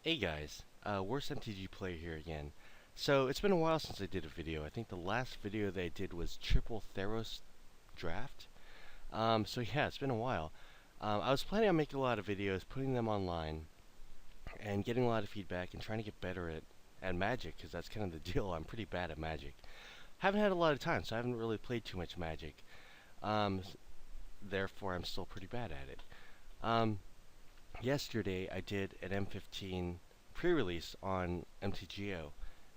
Hey guys, worst MTG player here again. So it's been a while since I did a video. I think the last video that I did was Triple Theros Draft. So yeah, it's been a while. I was planning on making a lot of videos, putting them online, and getting a lot of feedback and trying to get better at Magic, because that's kind of the deal. I'm pretty bad at Magic. Haven't had a lot of time, so I haven't really played too much Magic. Um, Therefore, I'm still pretty bad at it. Yesterday I did an M15 pre-release on MTGO,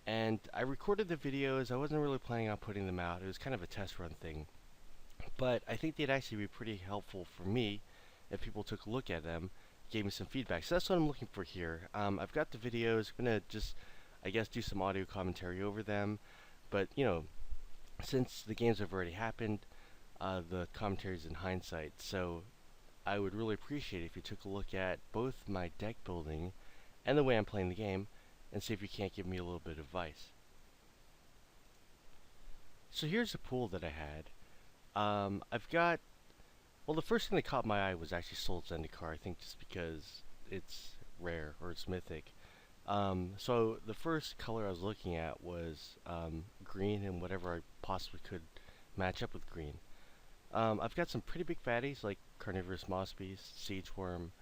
and I recorded the videos. I wasn't really planning on putting them out. It was kind of a test run thing, but I think they'd actually be pretty helpful for me if people took a look at them, gave me some feedback. So that's what I'm looking for here. I've got the videos. I'm gonna just, I guess, do some audio commentary over them, but since the games have already happened, the commentary's in hindsight. So I would really appreciate it if you took a look at both my deck building and the way I'm playing the game, and see if you can't give me a little bit of advice. So here's the pool that I had. I've got, well, the first thing that caught my eye was actually Soul Zendikar, I think just because it's rare, or it's mythic. So the first color I was looking at was green, and whatever I possibly could match up with green. I've got some pretty big fatties like Carnivorous Moss Beast, Siege Worm,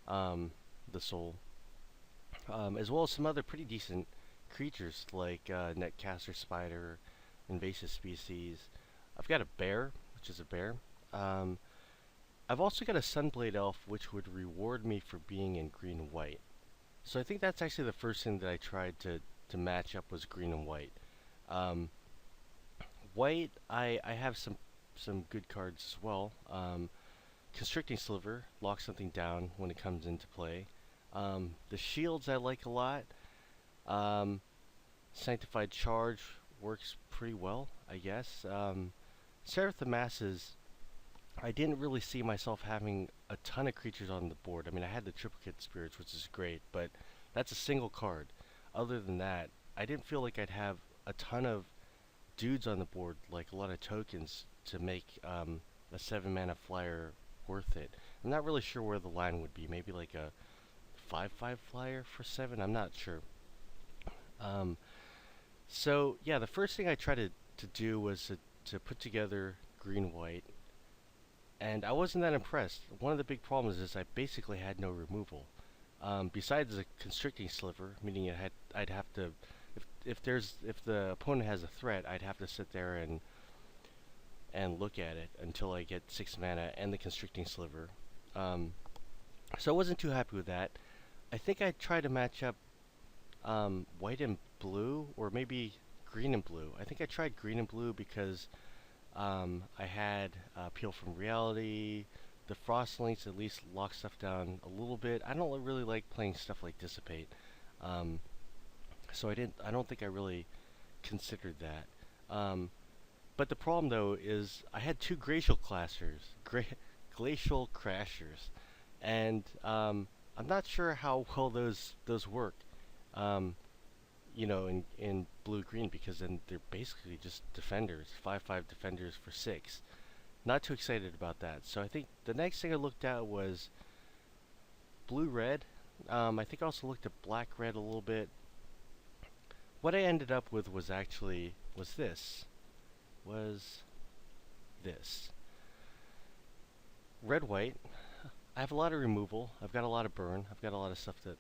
the Soul, as well as some other pretty decent creatures like Netcaster Spider, Invasive Species. I've got a bear, which is a bear. Um, I've also got a Sunblade Elf, which would reward me for being in green and white. So I think that's actually the first thing that I tried to match up was green and white. Um, White, I have some good cards as well. Constricting Sliver locks something down when it comes into play. The shields I like a lot. Um, Sanctified Charge works pretty well, I guess. Seraph the Masses, I didn't really see myself having a ton of creatures on the board. I mean, I had the Triplicate Spirits, which is great, but that's a single card. Other than that, I didn't feel like I'd have a ton of dudes on the board, like a lot of tokens, to make a 7 mana flyer worth it. I'm not really sure where the line would be. Maybe like a 5/5 flyer for 7? I'm not sure. Um, so, yeah, the first thing I tried to do was to put together green-white, and I wasn't that impressed. One of the big problems is I basically had no removal. Besides the constricting sliver, meaning I'd have to, if the opponent has a threat, I'd have to sit there and look at it until I get 6 mana and the constricting sliver. So I wasn't too happy with that. I think I tried to match up white and blue, or maybe green and blue. I think I tried green and blue because I had Peel from Reality. The Frost Links at least lock stuff down a little bit. I don't really like playing stuff like Dissipate, so I don't think I really considered that. But the problem though is I had two Glacial Crashers, and I'm not sure how well those work. Um, in blue-green, because then they're basically just defenders, 5/5 defenders for 6. Not too excited about that. So I think the next thing I looked at was blue-red. I think I also looked at black-red a little bit. What I ended up with was this. Was this. Red-white. I have a lot of removal. I've got a lot of burn. I've got a lot of stuff that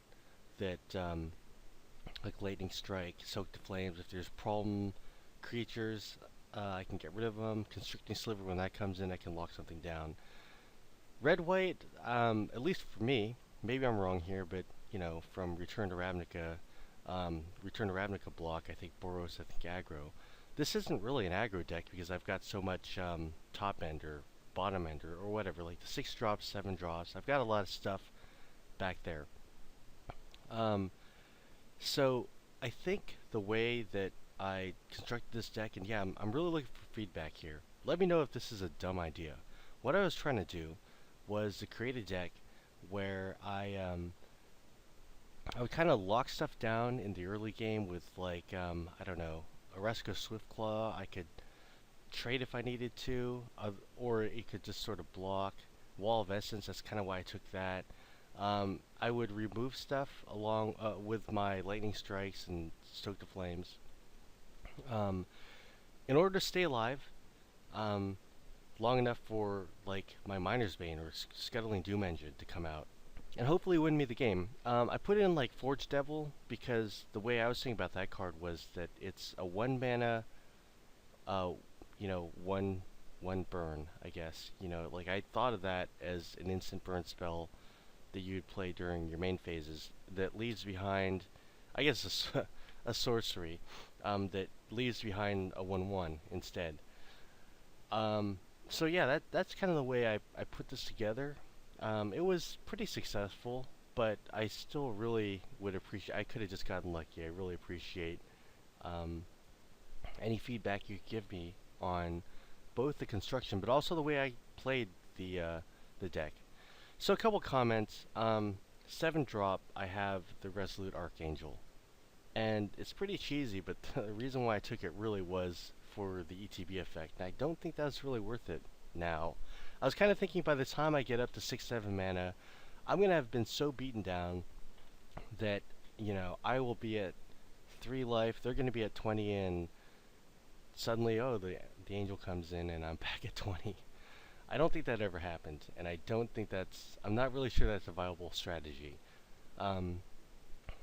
like Lightning Strike, Soak to Flames. If there's problem creatures, I can get rid of them. Constricting Sliver, when that comes in, I can lock something down. Red-white, at least for me, maybe I'm wrong here, but from Return to Ravnica block, I think Boros, I think aggro. This isn't really an aggro deck because I've got so much top end or bottom end or whatever, like the 6 drops, 7 drops. I've got a lot of stuff back there. So I think the way that I constructed this deck, and yeah, I'm really looking for feedback here. Let me know if this is a dumb idea. What I was trying to do was to create a deck where I would kind of lock stuff down in the early game with, like, I don't know, Oresco Swiftclaw. I could trade if I needed to, or it could just sort of block. Wall of Essence, that's kind of why I took that. I would remove stuff along with my lightning strikes and stoke the flames. Um, in order to stay alive, um, long enough for like my Miner's Bane or Scuttling Doom Engine to come out, and hopefully win me the game. I put in like Forge Devil because the way I was thinking about that card was that it's a 1 mana, uh, one burn, I guess. Like I thought of that as an instant burn spell that you'd play during your main phases that leaves behind, I guess, a sorcery that leaves behind a 1/1 instead. So yeah, that's kind of the way I put this together. It was pretty successful, but I still really would appreciate. I could have just gotten lucky. I really appreciate um, any feedback you give me on both the construction, but also the way I played the deck. So a couple comments. 7 drop. I have the Resolute Archangel, and it's pretty cheesy, but the reason why I took it really was for the ETB effect. And I don't think that's really worth it now. I was kind of thinking by the time I get up to 6-7 mana, I'm gonna have been so beaten down that I will be at 3 life. They're gonna be at 20, and suddenly, oh, the angel comes in, and I'm back at 20. I don't think that ever happened, and I don't think that's. I'm not really sure that's a viable strategy. Um,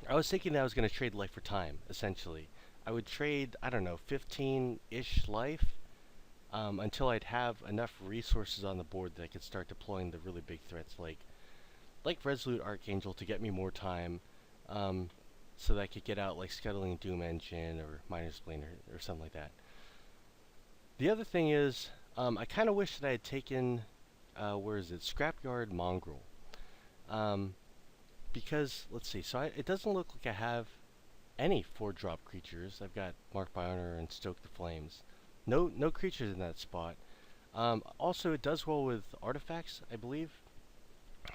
I was thinking that I was going to trade life for time, essentially. I would trade, I don't know, 15-ish life until I'd have enough resources on the board that I could start deploying the really big threats like Resolute Archangel to get me more time, so that I could get out like Scuttling Doom Engine or Miner's Bane or something like that. The other thing is, I kind of wish that I had taken, where is it, Scrapyard Mongrel. Because, let's see, so it doesn't look like I have any 4-drop creatures. I've got Marked by Honor and Stoke the Flames. No creatures in that spot. Also, it does well with artifacts, I believe.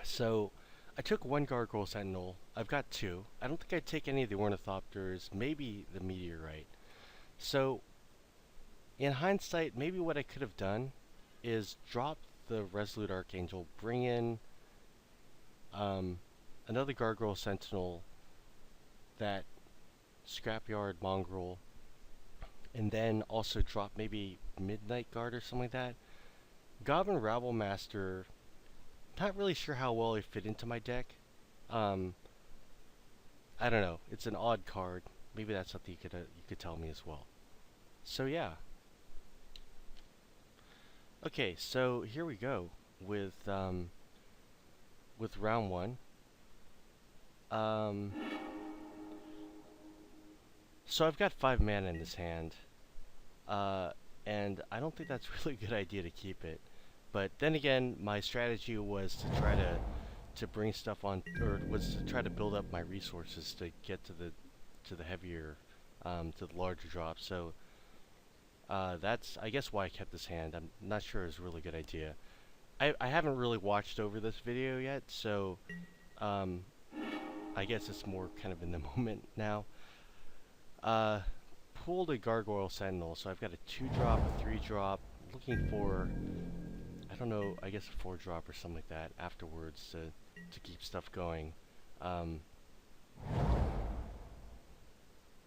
So, I took 1 Gargoyle Sentinel. I've got 2. I don't think I'd take any of the Ornithopters, maybe the Meteorite. So, in hindsight, maybe what I could have done is drop the Resolute Archangel, bring in another Gargoyle Sentinel, that Scrapyard Mongrel, and then also drop maybe Midnight Guard or something like that. Goblin Rabble Master, not really sure how well it fit into my deck. I don't know. It's an odd card. Maybe that's something you could tell me as well. So yeah. Okay, so here we go with round 1. So I've got 5 mana in this hand, and I don't think that's really a good idea to keep it. But then again, my strategy was to try to bring stuff on, or was to try to build up my resources to get to the heavier, to the larger drops. So that's, I guess, why I kept this hand. I'm not sure it was a really good idea. I haven't really watched over this video yet, so I guess it's more kind of in the moment now. Pulled a Gargoyle Sentinel, so I've got a 2-drop, a 3-drop, looking for, I don't know, I guess a 4-drop or something like that afterwards to keep stuff going.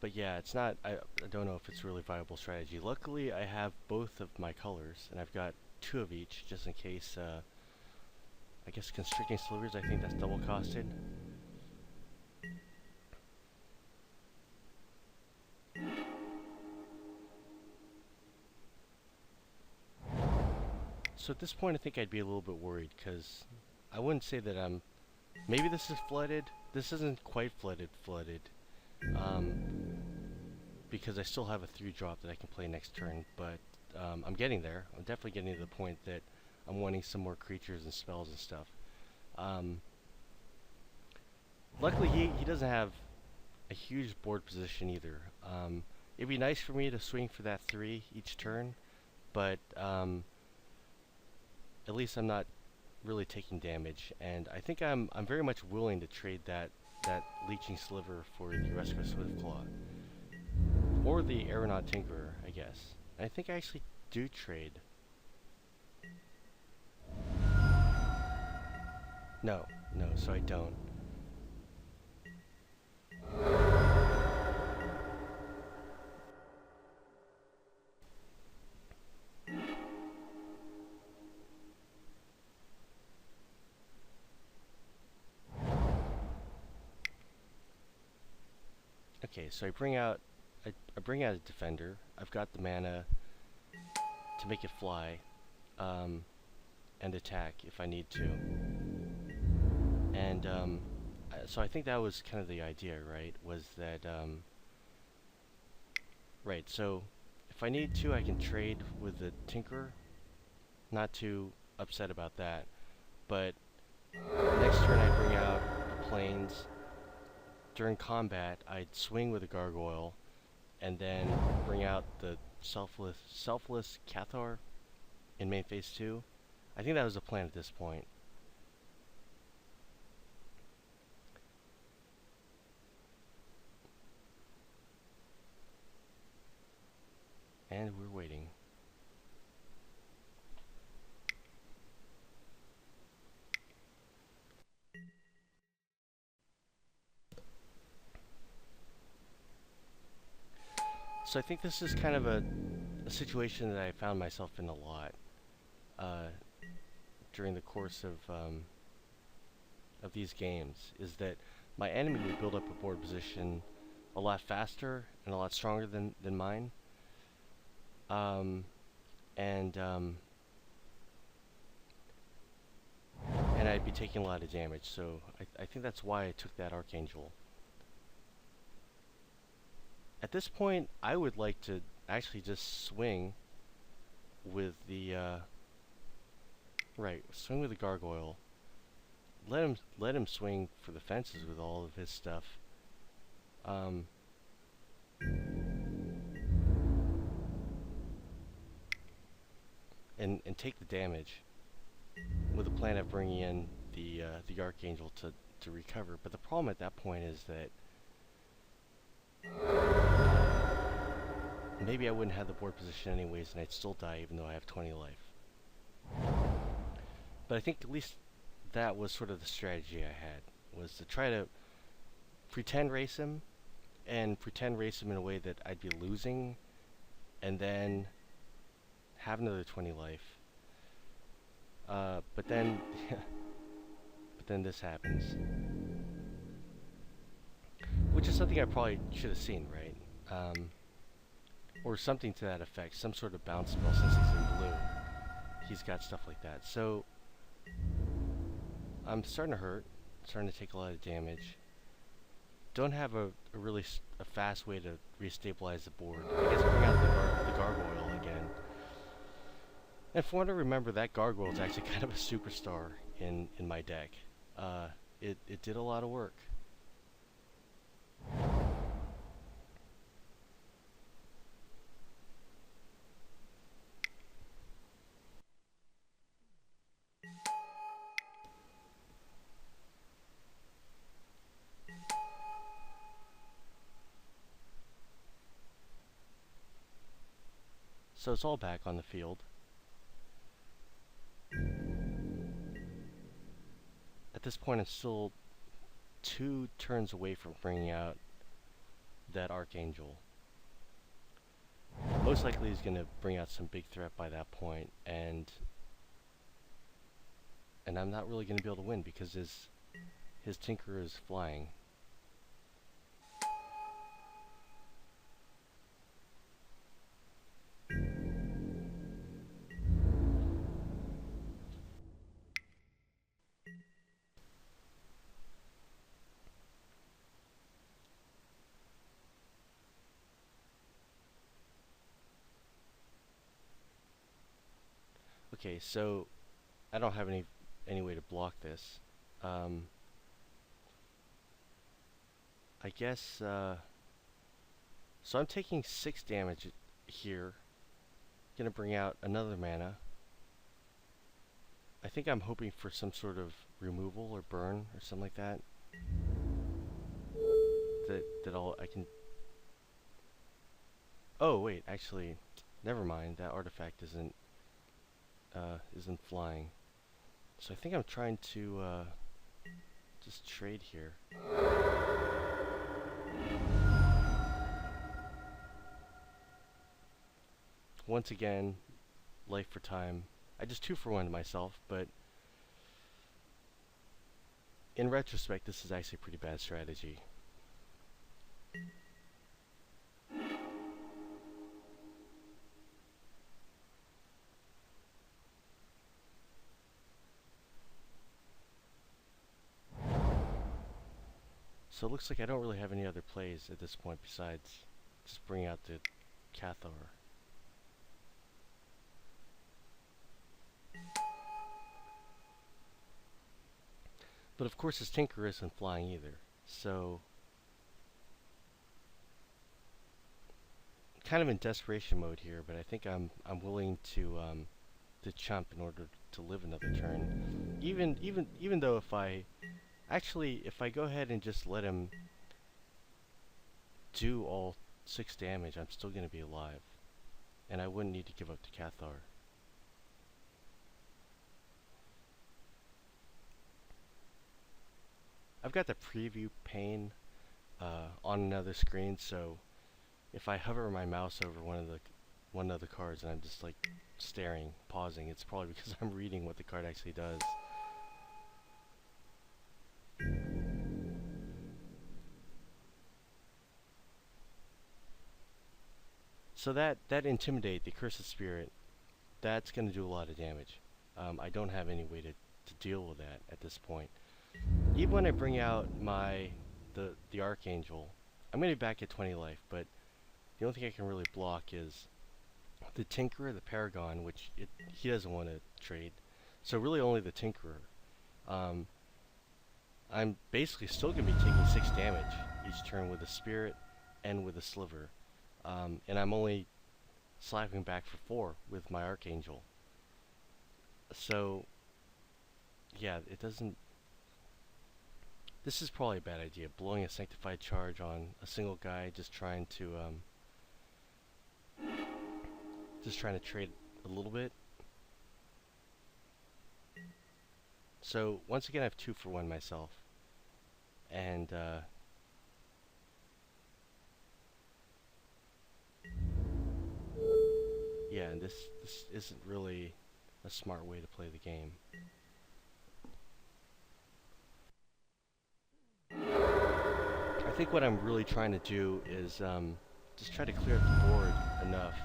But yeah, it's not, I don't know if it's really viable strategy. Luckily, I have both of my colors, and I've got 2 of each, just in case, I guess Constricting Slivers, I think that's double costed. So at this point, I think I'd be a little bit worried, because I wouldn't say that I'm... Maybe this is flooded. This isn't quite flooded. Because I still have a 3-drop that I can play next turn, but I'm getting there. I'm definitely getting to the point that I'm wanting some more creatures and spells and stuff. Luckily, he doesn't have a huge board position either. It'd be nice for me to swing for that 3 each turn, but at least I'm not really taking damage, and I think I'm very much willing to trade that Leeching Sliver for the Rescue Swiftclaw. Or the Aeronaut Tinkerer, I guess. And I think I actually do trade. No, No, so I don't. Okay, so I bring out a defender. I've got the mana to make it fly, and attack if I need to. And so I think that was kind of the idea, right? Was that right? So if I need to, I can trade with the Tinkerer. Not too upset about that. But next turn I bring out the Plains. During combat, I'd swing with a Gargoyle, and then bring out the selfless Cathar in main phase 2. I think that was the plan at this point. And we're waiting. So I think this is kind of a situation that I found myself in a lot during the course of these games, is that my enemy would build up a board position a lot faster and a lot stronger than mine. And I'd be taking a lot of damage, so I think that's why I took that Archangel. At this point, I would like to actually just swing with the swing with the Gargoyle. Let him swing for the fences with all of his stuff. And take the damage with the plan of bringing in the Archangel to recover. But the problem at that point is that maybe I wouldn't have the board position anyways, and I'd still die even though I have 20 life. But I think at least that was sort of the strategy I had, was to try to pretend race him, and pretend race him in a way that I'd be losing, and then have another 20 life. But then this happens. Which is something I probably should have seen, right? Or something to that effect. Some sort of bounce spell, since he's in blue. He's got stuff like that. So I'm starting to hurt. Starting to take a lot of damage. Don't have a really fast way to restabilize the board. I guess bring out the Gargoyle again. And from what I remember, that Gargoyle is actually kind of a superstar in my deck. It did a lot of work. So it's all back on the field. At this point, I'm still 2 turns away from bringing out that Archangel. Most likely he's going to bring out some big threat by that point, and I'm not really going to be able to win because his Tinkerer is flying. Okay, so I don't have any way to block this. I guess, so I'm taking 6 damage here. Gonna bring out another mana. I think I'm hoping for some sort of removal or burn or something like that. I can... Oh, wait, actually, never mind. That artifact isn't flying. So I think I'm trying to just trade here. Once again, life for time. I just 2-for-1'd myself, but in retrospect, this is actually a pretty bad strategy. So it looks like I don't really have any other plays at this point besides just bring out the Cathar. But of course his Tinker isn't flying either, so kind of in desperation mode here, but I think I'm willing to chump in order to live another turn. Even though if I go ahead and just let him do all 6 damage, I'm still gonna be alive. And I wouldn't need to give up to Cathar. I've got the preview pane on another screen, so if I hover my mouse over one of the cards and I'm just like staring, pausing, it's probably because I'm reading what the card actually does. So that Intimidate, the Cursed Spirit, that's going to do a lot of damage. I don't have any way to deal with that at this point. Even when I bring out the Archangel, I'm going to be back at 20 life, but the only thing I can really block is the Tinkerer, the Paragon, which he doesn't want to trade. So really only the Tinkerer. I'm basically still going to be taking 6 damage each turn with a Spirit and with a Sliver. And I'm only slapping back for 4 with my Archangel. So, yeah, it doesn't... This is probably a bad idea, blowing a Sanctified Charge on a single guy, just trying to trade a little bit. So, once again, I have 2-for-1 myself. And, yeah, and this isn't really a smart way to play the game. I think what I'm really trying to do is just try to clear up the board enough.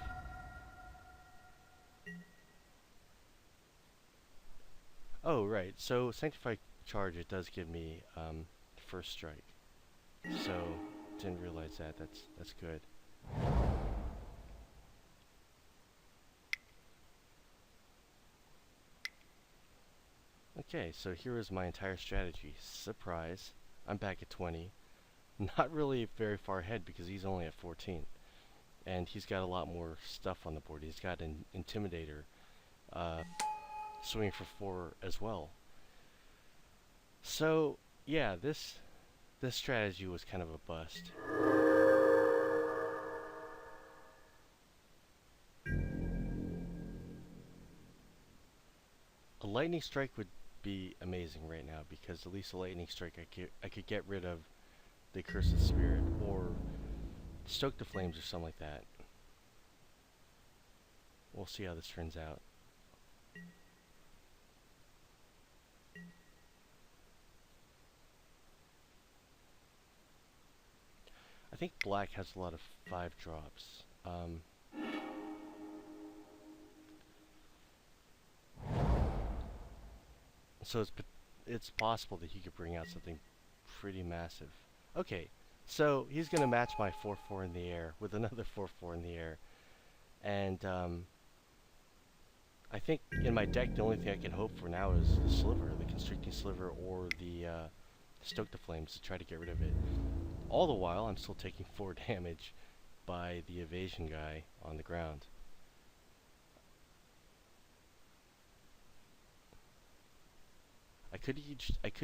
Oh, right. So Sanctified Charge, it does give me first strike. So didn't realize that. That's good. Okay, so here is my entire strategy. Surprise. I'm back at 20. Not really very far ahead because he's only at 14. And he's got a lot more stuff on the board. He's got an Intimidator swinging for 4 as well. So, yeah, this strategy was kind of a bust. A Lightning Strike would be amazing right now because at least a Lightning Strike I could get rid of the Cursed Spirit or Stoke the Flames or something like that. We'll see how this turns out. I think black has a lot of 5 drops. So it's possible that he could bring out something pretty massive. Okay, so he's going to match my 4/4 in the air with another 4/4 in the air. And I think in my deck the only thing I can hope for now is the Sliver, the Constricting Sliver, or the Stoke the Flames to try to get rid of it. All the while I'm still taking 4 damage by the evasion guy on the ground. I could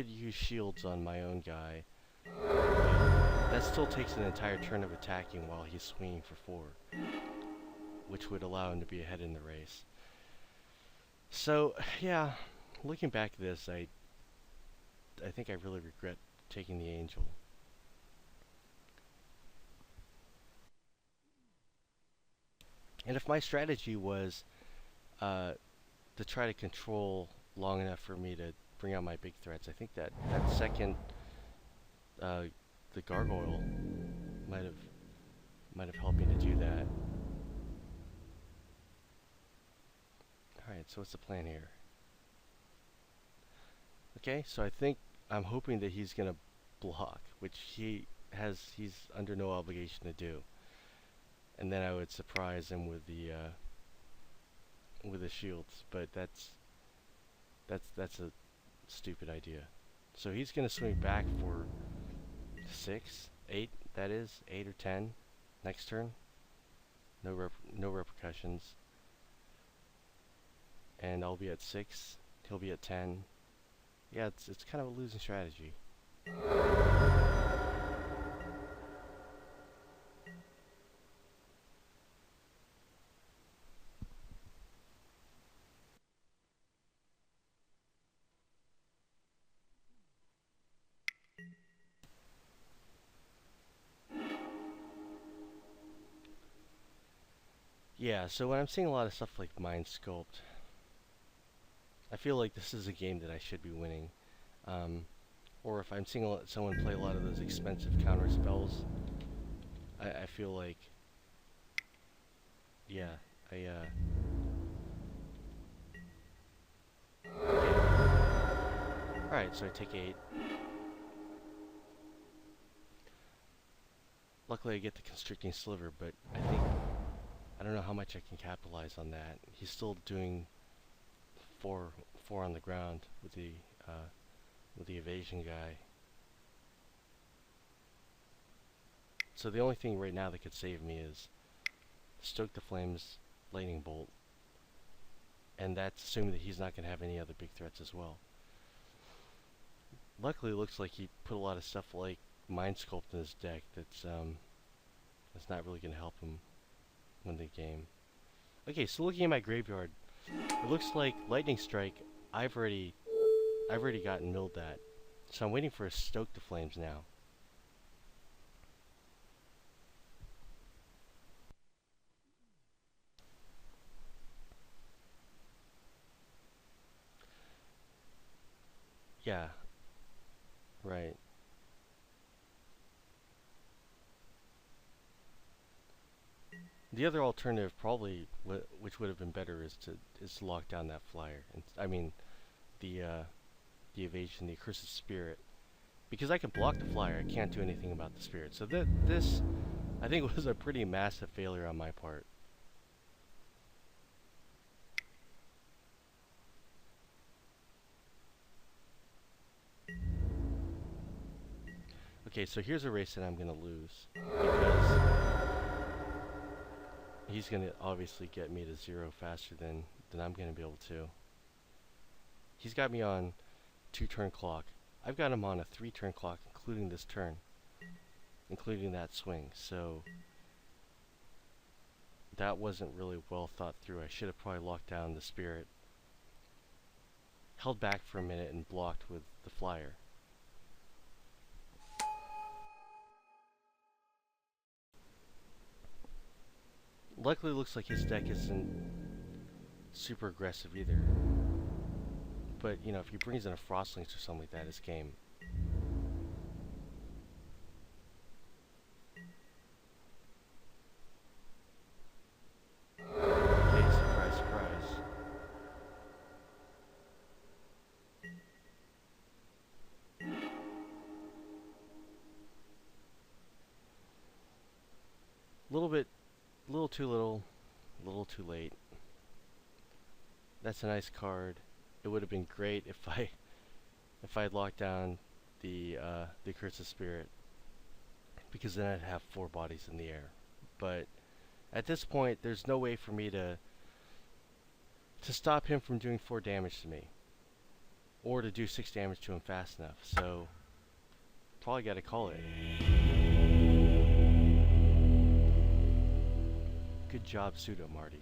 use shields on my own guy. That still takes an entire turn of attacking while he's swinging for 4, which would allow him to be ahead in the race. So, yeah, looking back at this, I I think I really regret taking the Angel. And if my strategy was to try to control long enough for me to bring out my big threats, I think that second, the gargoyle might have helped me to do that. All right, so what's the plan here? Okay, so I'm hoping that he's gonna block, which he's under no obligation to do, and then I would surprise him with the shields, but that's a stupid idea. So he's gonna swing back for 6, 8. That is 8 or 10 next turn. No repercussions, and I'll be at 6. He'll be at 10. Yeah, it's kind of a losing strategy. Yeah, so when I'm seeing a lot of stuff like Mind Sculpt, I feel like this is a game that I should be winning. Or if I'm seeing someone play a lot of those expensive counter spells, I feel like, yeah, Alright, so I take 8. Luckily I get the Constricting Sliver, but I don't know how much I can capitalize on that. He's still doing 4 on the ground with the evasion guy. So the only thing right now that could save me is Stoke the Flames, Lightning Bolt, and that's assuming that he's not going to have any other big threats as well. Luckily, it looks like he put a lot of stuff like Mind Sculpt in his deck that's not really going to help him win the game. Okay, so looking at my graveyard, it looks like Lightning Strike, I've already gotten milled that. So I'm waiting for a Stoke the Flames now. Yeah. Right. The other alternative, probably, which would have been better, is to lock down that flyer. And I mean, the evasion, the accursed spirit, because I can block the flyer. I can't do anything about the spirit. So this, I think, was a pretty massive failure on my part. Okay, so here's a race that I'm gonna lose because he's gonna obviously get me to 0 faster than I'm gonna be able to. He's got me on 2-turn clock. I've got him on a 3-turn clock, including this turn, including that swing. So that wasn't really well thought through. I should have probably locked down the spirit, held back for a minute, and blocked with the flyer. Luckily, it looks like his deck isn't super aggressive either. But, you know, if he brings in a Frostlings or something like that, it's game. Okay, surprise, surprise. Little too little, a little too late. That's a nice card. It would have been great if I had locked down the Curse of Spirit, because then I'd have 4 bodies in the air. But at this point, there's no way for me to stop him from doing 4 damage to me, or to do 6 damage to him fast enough. So probably got to call it. Good job, Pseudo Marty.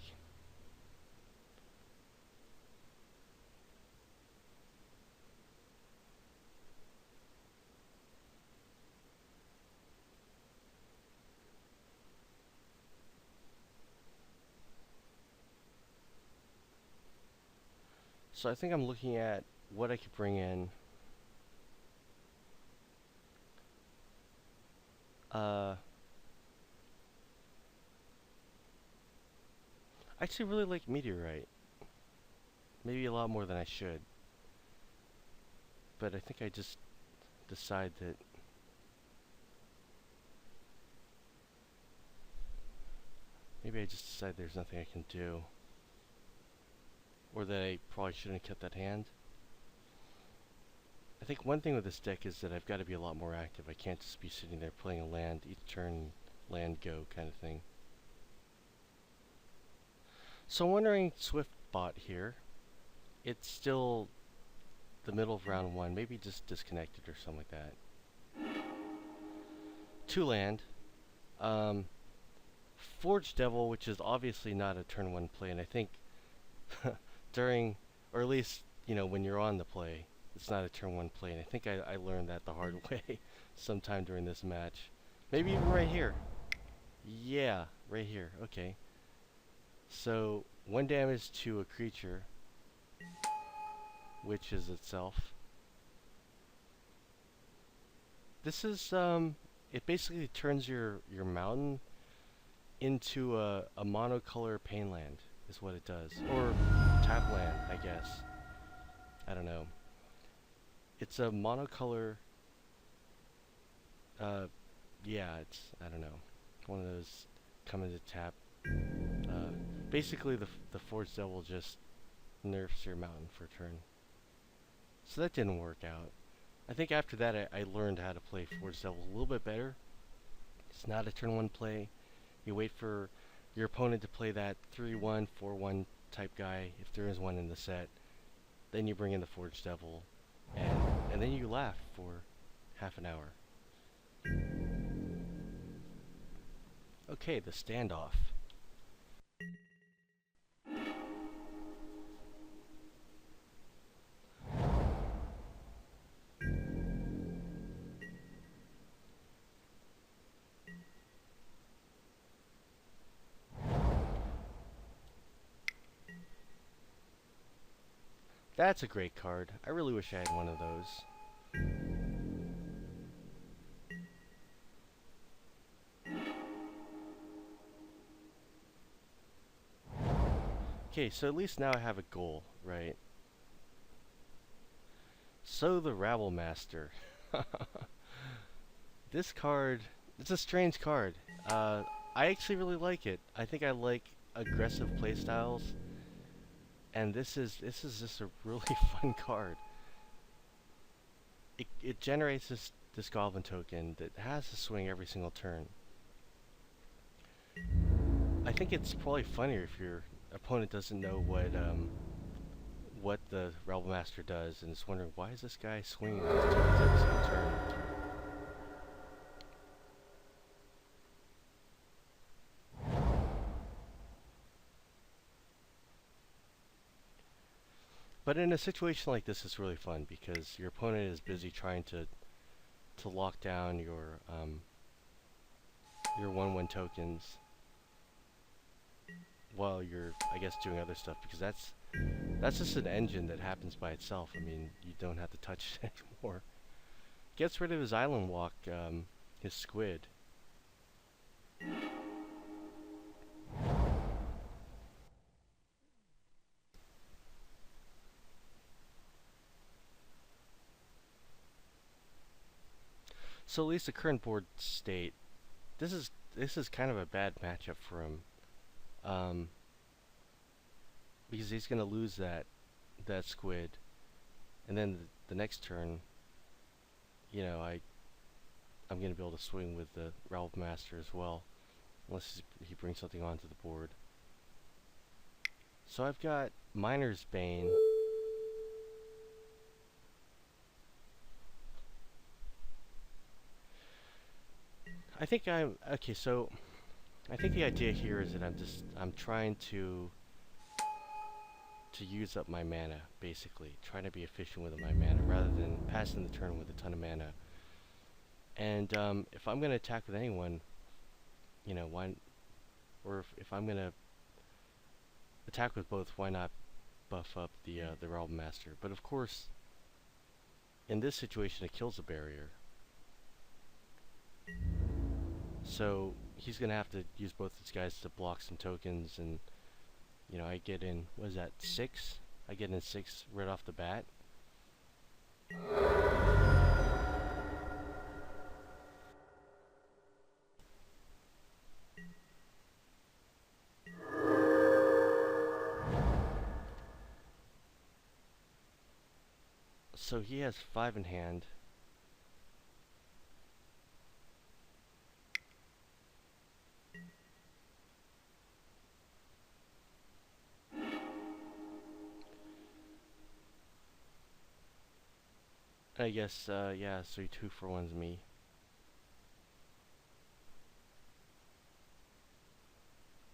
So I think I'm looking at what I could bring in. I actually really like Meteorite. Maybe a lot more than I should. But I think I just decide that maybe I just decide there's nothing I can do. Or that I probably shouldn't have kept that hand. I think one thing with this deck is that I've got to be a lot more active. I can't just be sitting there playing a land, each turn, land go kind of thing. So I'm wondering, Swift bot here. It's still the middle of round 1, maybe just disconnected or something like that. 2 land. Forge Devil, which is obviously not a turn 1 play, and I think during, or at least, you know, when you're on the play, it's not a turn 1 play, and I think I learned that the hard way sometime during this match. Maybe even right here. Yeah, right here. Okay. So, 1 damage to a creature, which is itself. This is, it basically turns your mountain into a monocolor pain land, is what it does. Or tap land, I guess. I don't know. It's a monocolor, yeah, it's, I don't know, one of those come into tap. Basically the Forge Devil just nerfs your mountain for a turn. So that didn't work out. I think after that I learned how to play Forge Devil a little bit better. It's not a turn 1 play. You wait for your opponent to play that 3-1, 4-1 type guy, if there is one in the set. Then you bring in the Forge Devil, and then you laugh for half an hour. Okay, the standoff. That's a great card. I really wish I had one of those. Okay, so at least now I have a goal, right? So the Rabble Master. This card, it's a strange card. I actually really like it. I think I like aggressive playstyles, and this is just a really fun card. It generates this Goblin token that has to swing every single turn. I think it's probably funnier if your opponent doesn't know what the Rebel Master does and is wondering, why is this guy swinging these tokens every single turn? But in a situation like this, it's really fun because your opponent is busy trying to lock down your 1/1 tokens while you're, I guess, doing other stuff, because that's just an engine that happens by itself. I mean, you don't have to touch it anymore. Gets rid of his island walk, his squid. So at least the current board state, this is kind of a bad matchup for him, because he's gonna lose that squid, and then the next turn, you know, I'm gonna be able to swing with the Ralph Master as well, unless he brings something onto the board. So I've got Miner's Bane. I think okay, so I think the idea here is that I'm trying to use up my mana, basically. Trying to be efficient with my mana rather than passing the turn with a ton of mana. And if I'm going to attack with anyone, you know, or if I'm going to attack with both, why not buff up the Realm Master. But of course, in this situation, it kills the barrier. So he's gonna have to use both these guys to block some tokens, and you know, I get in, what is that, 6? I get in 6 right off the bat. So he has 5 in hand. I guess, yeah, so he 2-for-1's me.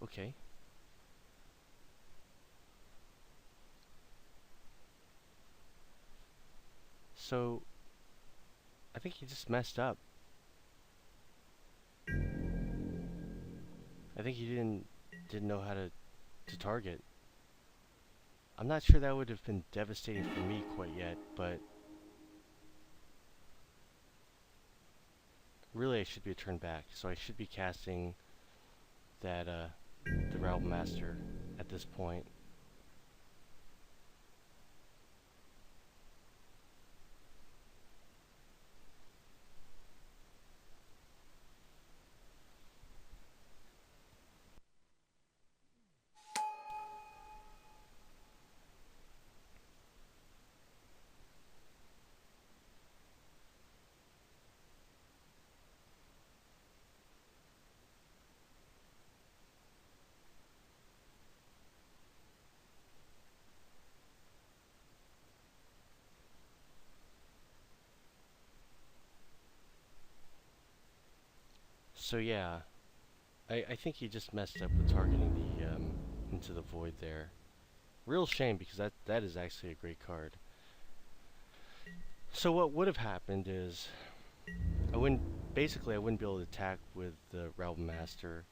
Okay. So, I think he just messed up. I think he didn't know how to target. I'm not sure that would have been devastating for me quite yet, but really I should be a turn back, so I should be casting that the Realm Master at this point. So yeah, I think he just messed up with targeting the into the void there. Real shame, because that is actually a great card. So what would have happened is I wouldn't be able to attack with the Realm Master.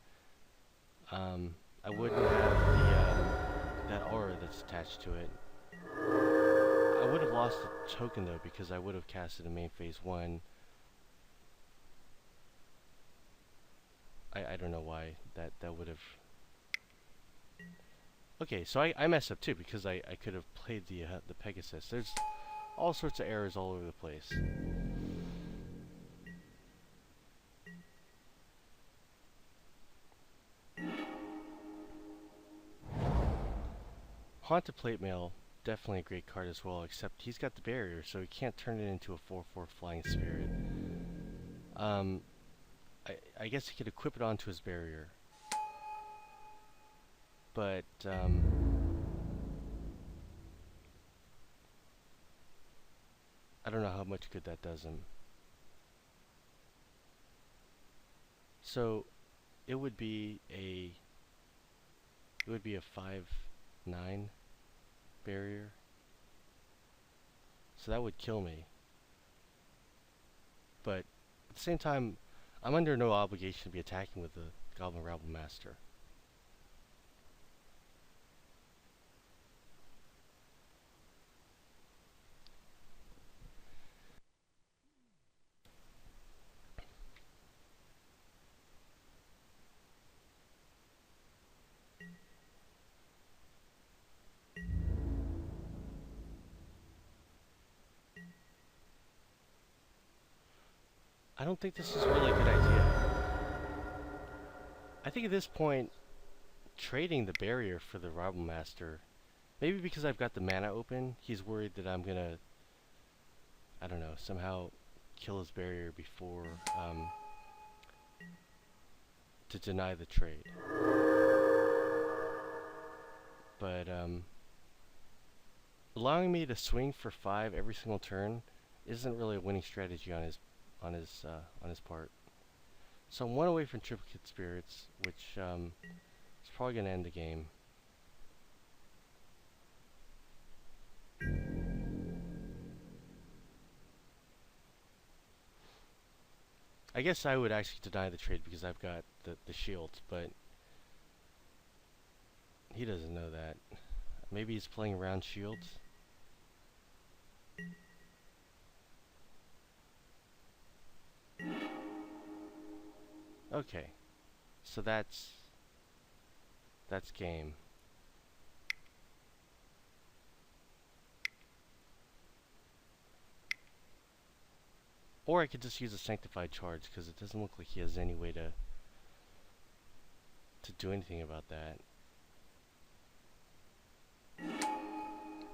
I wouldn't have that aura that's attached to it. I would have lost a token though, because I would have casted a main phase 1. I don't know why that would have. Okay, so I messed up too, because I could have played the Pegasus. There's all sorts of errors all over the place. Haunted Plate Mail, definitely a great card as well, except he's got the barrier, so he can't turn it into a 4/4 Flying Spirit. I guess he could equip it onto his barrier, but I don't know how much good that does him. So it would be a 5/9 barrier. So that would kill me. But at the same time, I'm under no obligation to be attacking with the Goblin Rabble Master. I don't think this is really a good idea. I think at this point, trading the barrier for the Rabble Master, maybe because I've got the mana open, he's worried that I'm gonna, I don't know, somehow kill his barrier before, to deny the trade. But, allowing me to swing for 5 every single turn isn't really a winning strategy on his part. So I'm 1 away from Triplicate Spirits, which is probably going to end the game. I guess I would actually deny the trade because I've got the shields, but he doesn't know that. Maybe he's playing around shields. Okay, so that's game. Or I could just use a sanctified charge because it doesn't look like he has any way to do anything about that.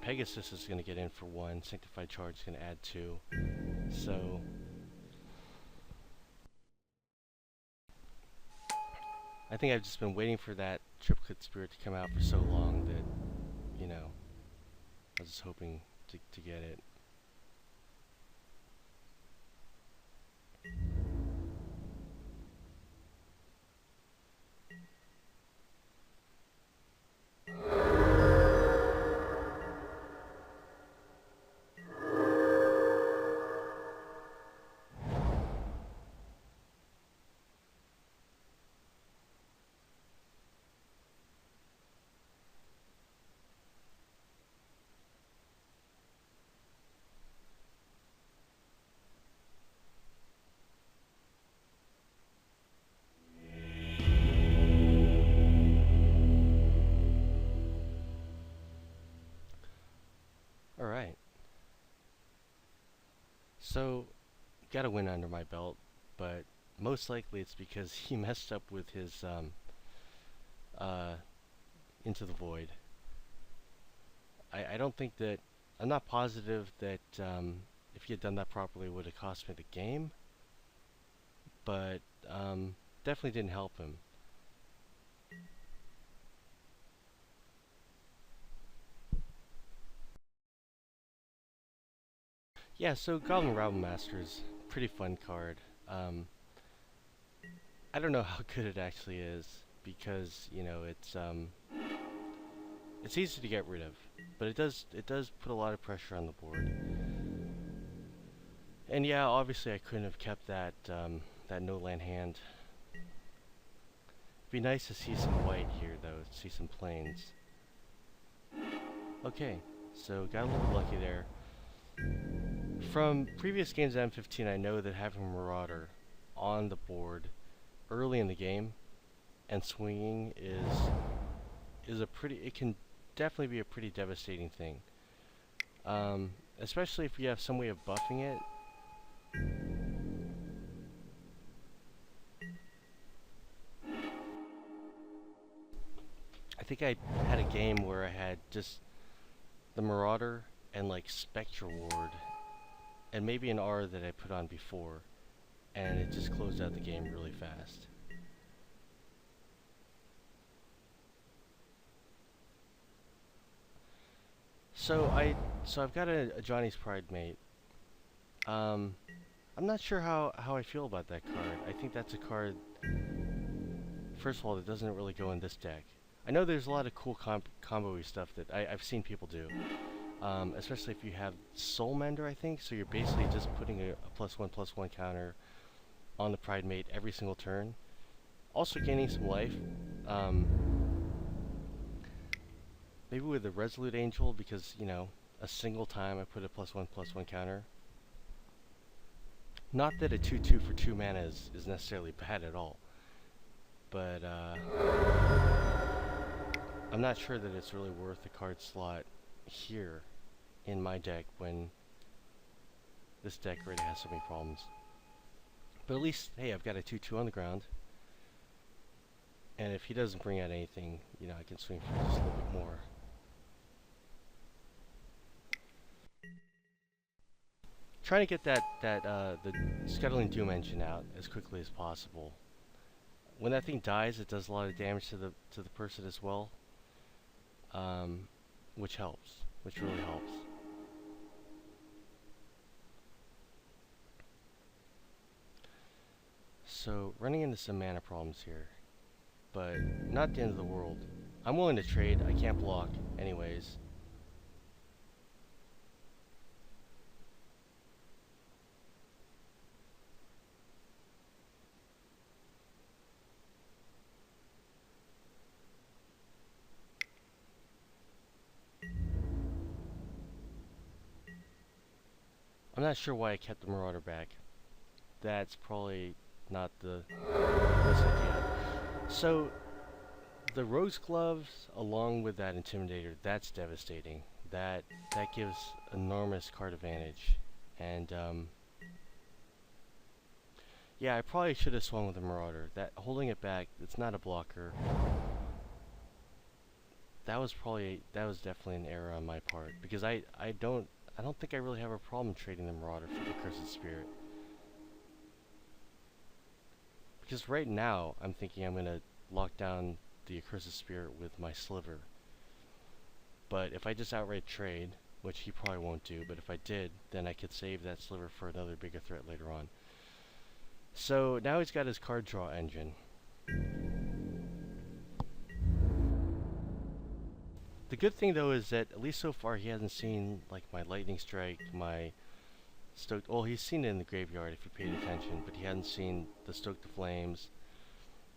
Pegasus is going to get in for 1. Sanctified charge is going to add 2. So I think I've just been waiting for that triplicate spirit to come out for so long that, you know, I was just hoping to get it. Alright. So, got a win under my belt, but most likely it's because he messed up with his Into the Void. I don't think that, I'm not positive that if he had done that properly it would have cost me the game, but definitely didn't help him. Yeah, so Goblin Rabble Master is a pretty fun card. I don't know how good it actually is because, you know, it's easy to get rid of, but it does put a lot of pressure on the board. And yeah, obviously I couldn't have kept that that no land hand. It'd be nice to see some white here though, see some plains. Okay, so got a little lucky there. From previous games of M15, I know that having Marauder on the board early in the game and swinging is a pretty, it can definitely be a pretty devastating thing. Especially if you have some way of buffing it. I think I had a game where I had just the Marauder and like Spectral Ward and maybe an R that I put on before, and it just closed out the game really fast. So I've got a Johnny's Pride mate. I'm not sure how I feel about that card. I think that's a card, first of all, that doesn't really go in this deck. I know there's a lot of cool combo-y stuff that I've seen people do. Especially if you have Soul Mender, I think. So you're basically just putting a +1/+1 counter on the Pride Mate every single turn. Also gaining some life. Maybe with the Resolute Angel, because, you know, a single time I put a +1/+1 counter. Not that a 2/2 for 2 mana is necessarily bad at all. But, I'm not sure that it's really worth the card slot here in my deck when this deck already has so many problems. But at least, hey, I've got a 2/2 on the ground. And if he doesn't bring out anything, you know, I can swing for just a little bit more. Trying to get the Scuttling Doom engine out as quickly as possible. When that thing dies, it does a lot of damage to the person as well. Which helps, which really helps. So, running into some mana problems here, but not the end of the world. I'm willing to trade, I can't block anyways. not sure why I kept the Marauder back. That's probably not the best idea. So, the Rose Gloves, along with that Intimidator, that's devastating. That gives enormous card advantage. And, yeah, I probably should have swung with the Marauder. That holding it back, it's not a blocker. That was definitely an error on my part, because I don't think I really have a problem trading the Marauder for the Cursed Spirit. Because right now, I'm thinking I'm gonna lock down the Accursed Spirit with my Sliver. But if I just outright trade, which he probably won't do, but if I did, then I could save that Sliver for another bigger threat later on. So now he's got his card draw engine. The good thing though is that at least so far he hasn't seen like my Lightning Strike, my Stoked, well, he's seen it in the graveyard if you paid attention, but he hadn't seen the Stoke the Flames,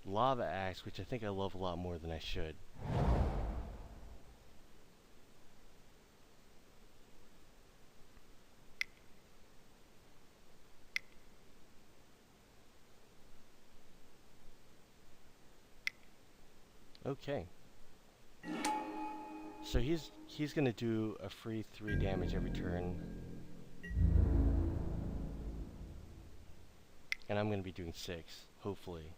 Lava Axe, which I think I love a lot more than I should. Okay. So he's gonna do a free 3 damage every turn. And I'm gonna be doing 6, hopefully.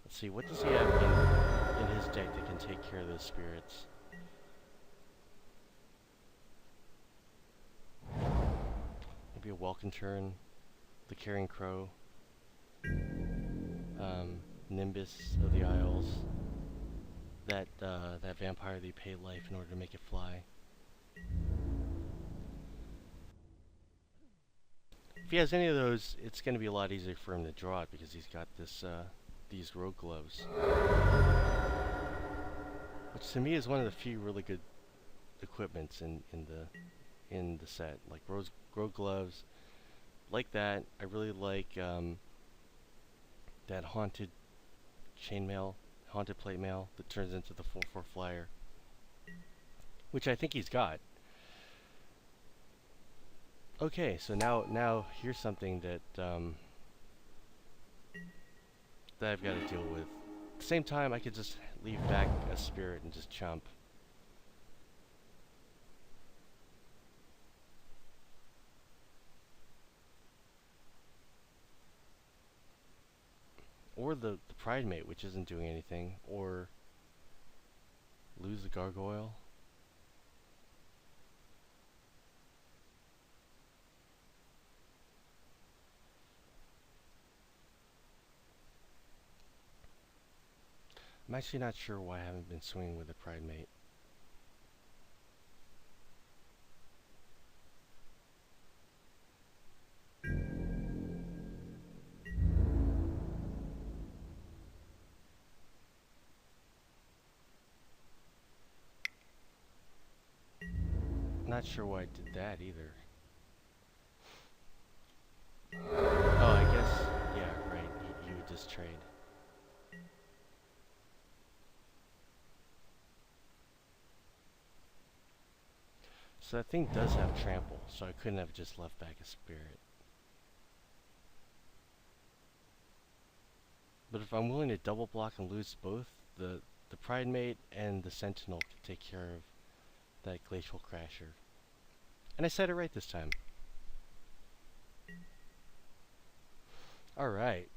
Let's see, what does he have in his deck that can take care of those spirits? Maybe a Welcome Turn, the Carrying Crow, Nimbus of the Isles, that vampire that you pay life in order to make it fly. If he has any of those, it's going to be a lot easier for him to draw it because he's got this these Rogue Gloves, which to me is one of the few really good equipments in the set. Like Rogue Gloves, like that. I really like that Haunted Plate Mail that turns into the 4/4 flyer, which I think he's got. Okay, so now here's something that that I've got to deal with. At the same time, I could just leave back a spirit and just chump. Or the Pride Mate, which isn't doing anything, or lose the Gargoyle. I'm actually not sure why I haven't been swinging with the Pride Mate. Not sure why I did that either. Oh, I guess, yeah, right, you would just trade. So that thing does have trample, so I couldn't have just left back a spirit. But if I'm willing to double block and lose both, the Pride Mate and the Sentinel can take care of that Glacial Crasher. And I said it right this time. Alright.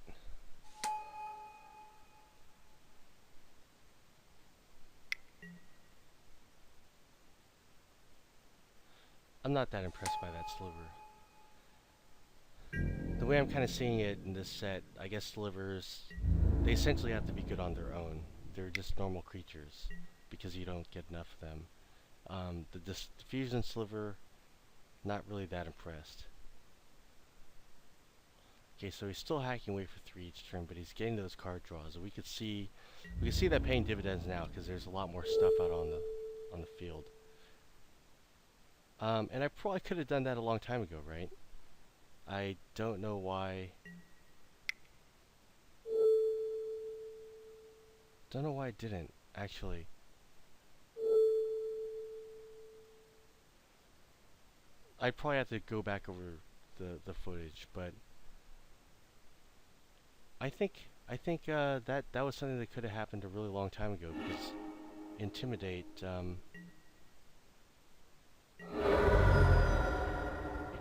I'm not that impressed by that Sliver. The way I'm kind of seeing it in this set, I guess Slivers, they essentially have to be good on their own. They're just normal creatures, because you don't get enough of them. The Diffusion Sliver, not really that impressed. Okay, so he's still hacking away for 3 each turn, but he's getting those card draws. We can see that paying dividends now, because there's a lot more stuff out on the field. And I probably could have done that a long time ago, right? I don't know why. Don't know why I didn't, actually. I'd probably have to go back over the footage, but I think that was something that could have happened a really long time ago, because Intimidate, it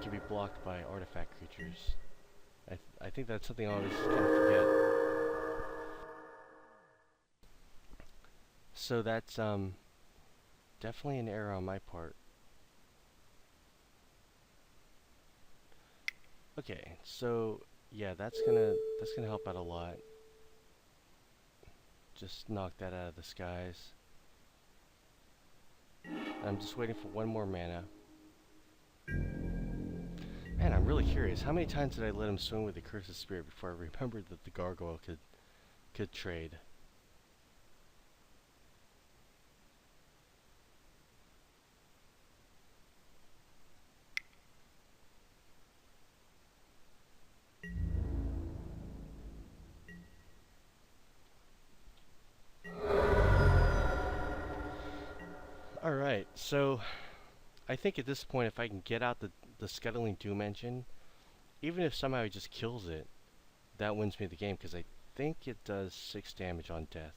can be blocked by artifact creatures. I think that's something I always kind of forget. So that's definitely an error on my part. Okay, so yeah, that's gonna help out a lot. Just knock that out of the skies. I'm just waiting for one more mana. Man, I'm really curious. How many times did I let him swing with the Curse of Spirit before I remembered that the Gargoyle could trade? Alright, so I think at this point if I can get out the Scuttling Doom engine, even if somehow he just kills it, that wins me the game, because I think it does 6 damage on death.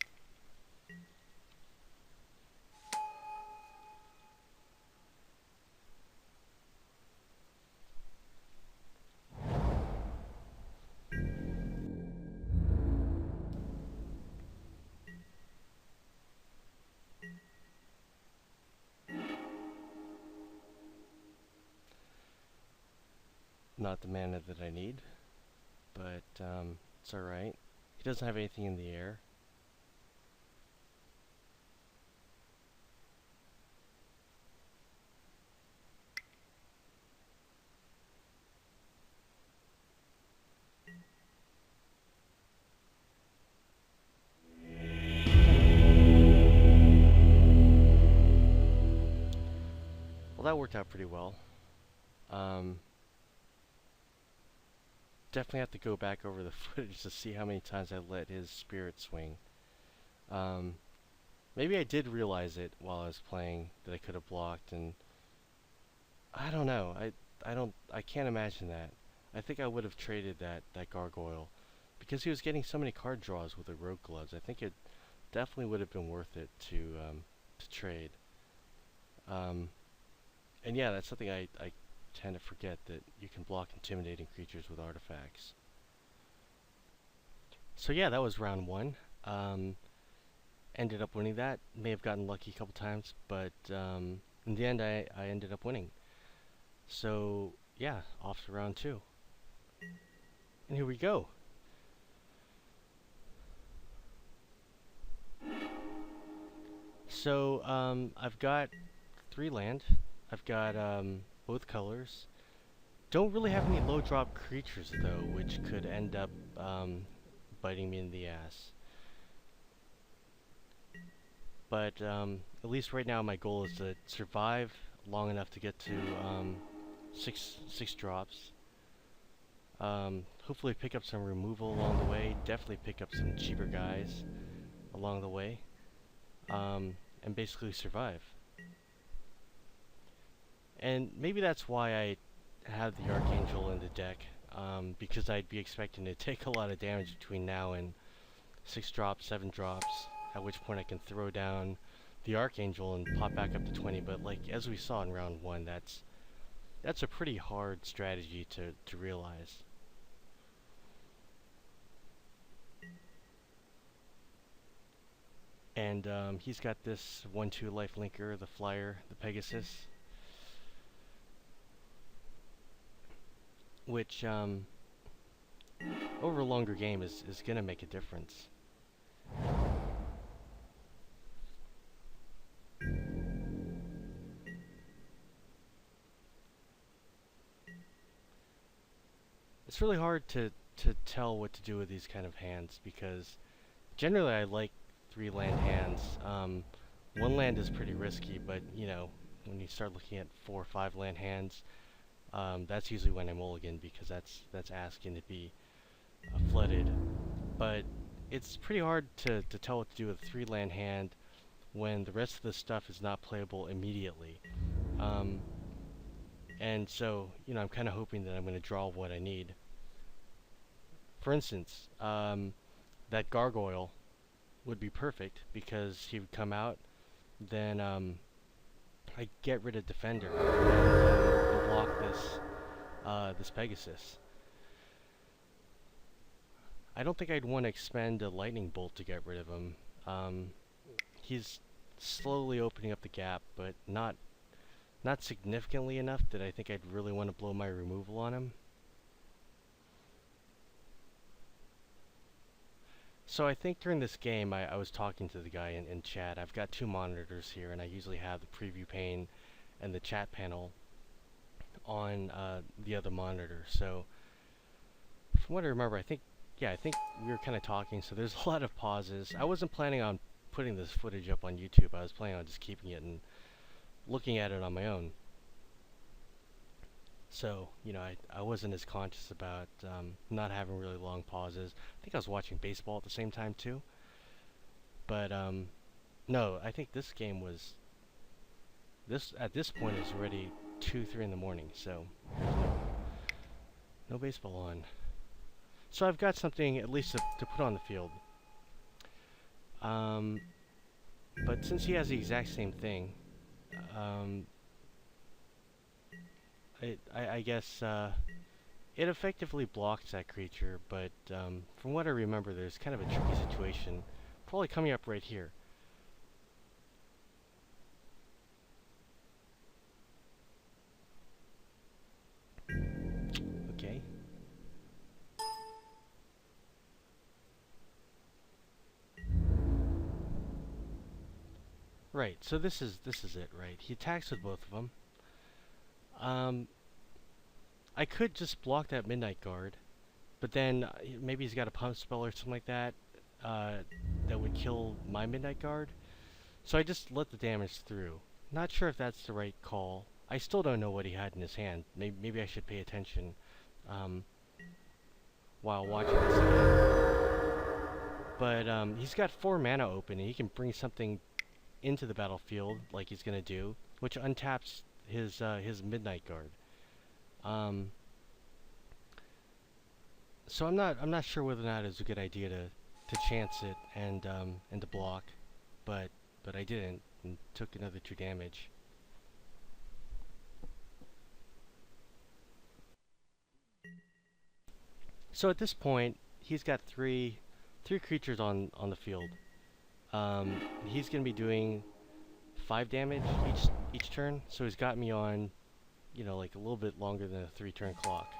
Not the mana that I need, but it's alright. He doesn't have anything in the air. Well, that worked out pretty well. Definitely have to go back over the footage to see how many times I let his spirit swing. Maybe I did realize it while I was playing that I could have blocked, and I don't know. I can't imagine that. I think I would have traded that gargoyle because he was getting so many card draws with the rogue gloves. I think it definitely would have been worth it to trade. And yeah, that's something I tend to forget, that you can block intimidating creatures with artifacts. So yeah, that was round 1. Ended up winning that. May have gotten lucky a couple times, but in the end I ended up winning. So yeah, off to round 2. And here we go. So I've got 3 land. I've got both colors. Don't really have any low drop creatures though, which could end up biting me in the ass. But at least right now my goal is to survive long enough to get to 6 drops. Hopefully pick up some removal along the way. Definitely pick up some cheaper guys along the way. And basically survive. And maybe that's why I have the Archangel in the deck, because I'd be expecting to take a lot of damage between now and 6 drops, 7 drops, at which point I can throw down the Archangel and pop back up to 20, but like as we saw in round 1, that's a pretty hard strategy to realize. And he's got this 1/2 lifelinker, the Flyer, the Pegasus, which over a longer game is gonna make a difference. It's really hard to tell what to do with these kind of hands, because generally I like 3 land hands. 1 land is pretty risky, but you know, when you start looking at 4 or 5 land hands, that's usually when I mulligan, because that's asking to be flooded. But it's pretty hard to tell what to do with a 3-land hand when the rest of the stuff is not playable immediately. Um, and so, you know, I'm kind of hoping that I'm going to draw what I need. For instance, that gargoyle would be perfect because he would come out, then I get rid of defender and block this Pegasus. I don't think I'd want to expend a lightning bolt to get rid of him. He's slowly opening up the gap, but not significantly enough that I think I'd really want to blow my removal on him. So I think during this game, I was talking to the guy in chat. I've got 2 monitors here, and I usually have the preview pane and the chat panel on the other monitor. So from what I remember, I think we were kind of talking, so there's a lot of pauses. I wasn't planning on putting this footage up on YouTube. I was planning on just keeping it and looking at it on my own. So, you know, I wasn't as conscious about not having really long pauses. I think I was watching baseball at the same time too. But no, I think this game was at this point is already 2, 3 in the morning, so no baseball on. So I've got something at least to put on the field. But since he has the exact same thing, I guess it effectively blocks that creature, but from what I remember, there's kind of a tricky situation, probably coming up right here. Okay. Right, so this is it, right? He attacks with both of them. I could just block that Midnight Guard, but then maybe he's got a pump spell or something like that that would kill my Midnight Guard. So I just let the damage through. Not sure if that's the right call. I still don't know what he had in his hand. Maybe I should pay attention while watching this again. But he's got 4 mana open, and he can bring something into the battlefield like he's gonna do, which untaps his Midnight Guard. So I'm not sure whether or not it's a good idea to chance it and to block, but I didn't and took another 2 damage. So at this point, he's got three creatures on the field. He's gonna be doing 5 damage each turn, so he's got me on, you know, like a little bit longer than a 3-turn clock.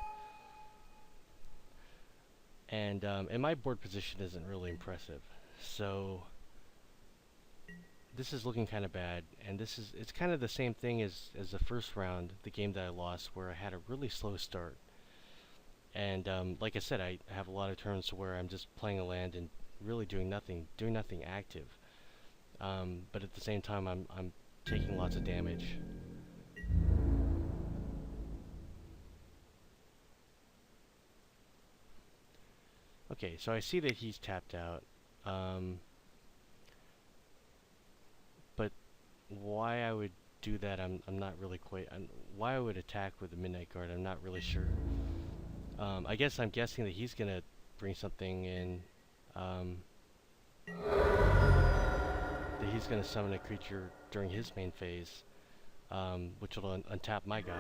And my board position isn't really impressive, so this is looking kind of bad. And it's kind of the same thing as the first round, the game that I lost, where I had a really slow start. And like I said, I have a lot of turns where I'm just playing a land and really doing nothing active. But at the same time, I'm taking lots of damage. Okay, so I see that he's tapped out. But why I would do that, I'm not really quite. Why I would attack with the Midnight Guard, I'm not really sure. I'm guessing that he's gonna bring something in. That he's gonna summon a creature during his main phase, which will untap my guy.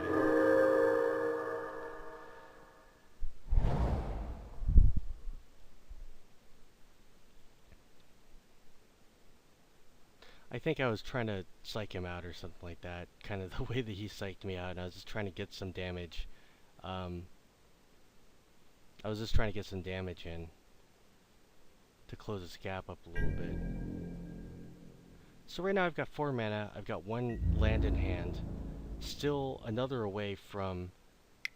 I think I was trying to psych him out or something like that, kind of the way that he psyched me out, and I was just trying to get some damage. I was just trying to get some damage in to close this gap up a little bit. So right now I've got 4 mana, I've got 1 land in hand, still another away from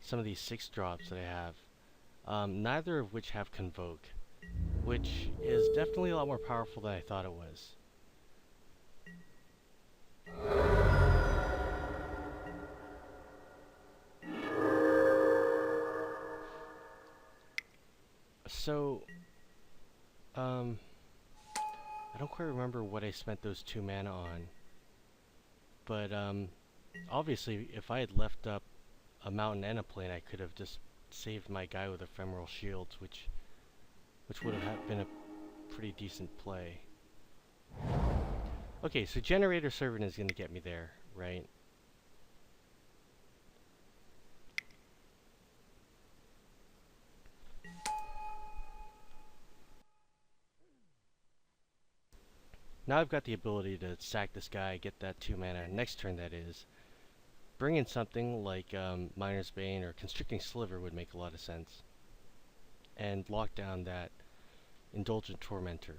some of these 6 drops that I have, neither of which have Convoke, which is definitely a lot more powerful than I thought it was. So Um, I don't quite remember what I spent those 2 mana on, but obviously if I had left up a mountain and a plane, I could have just saved my guy with ephemeral shields, which would have been a pretty decent play. Okay, so Generator Servant is going to get me there, right? Now I've got the ability to sack this guy, get that 2 mana, next turn that is. Bring in something like Miner's Bane or Constricting Sliver would make a lot of sense. And lock down that Indulgent Tormentor.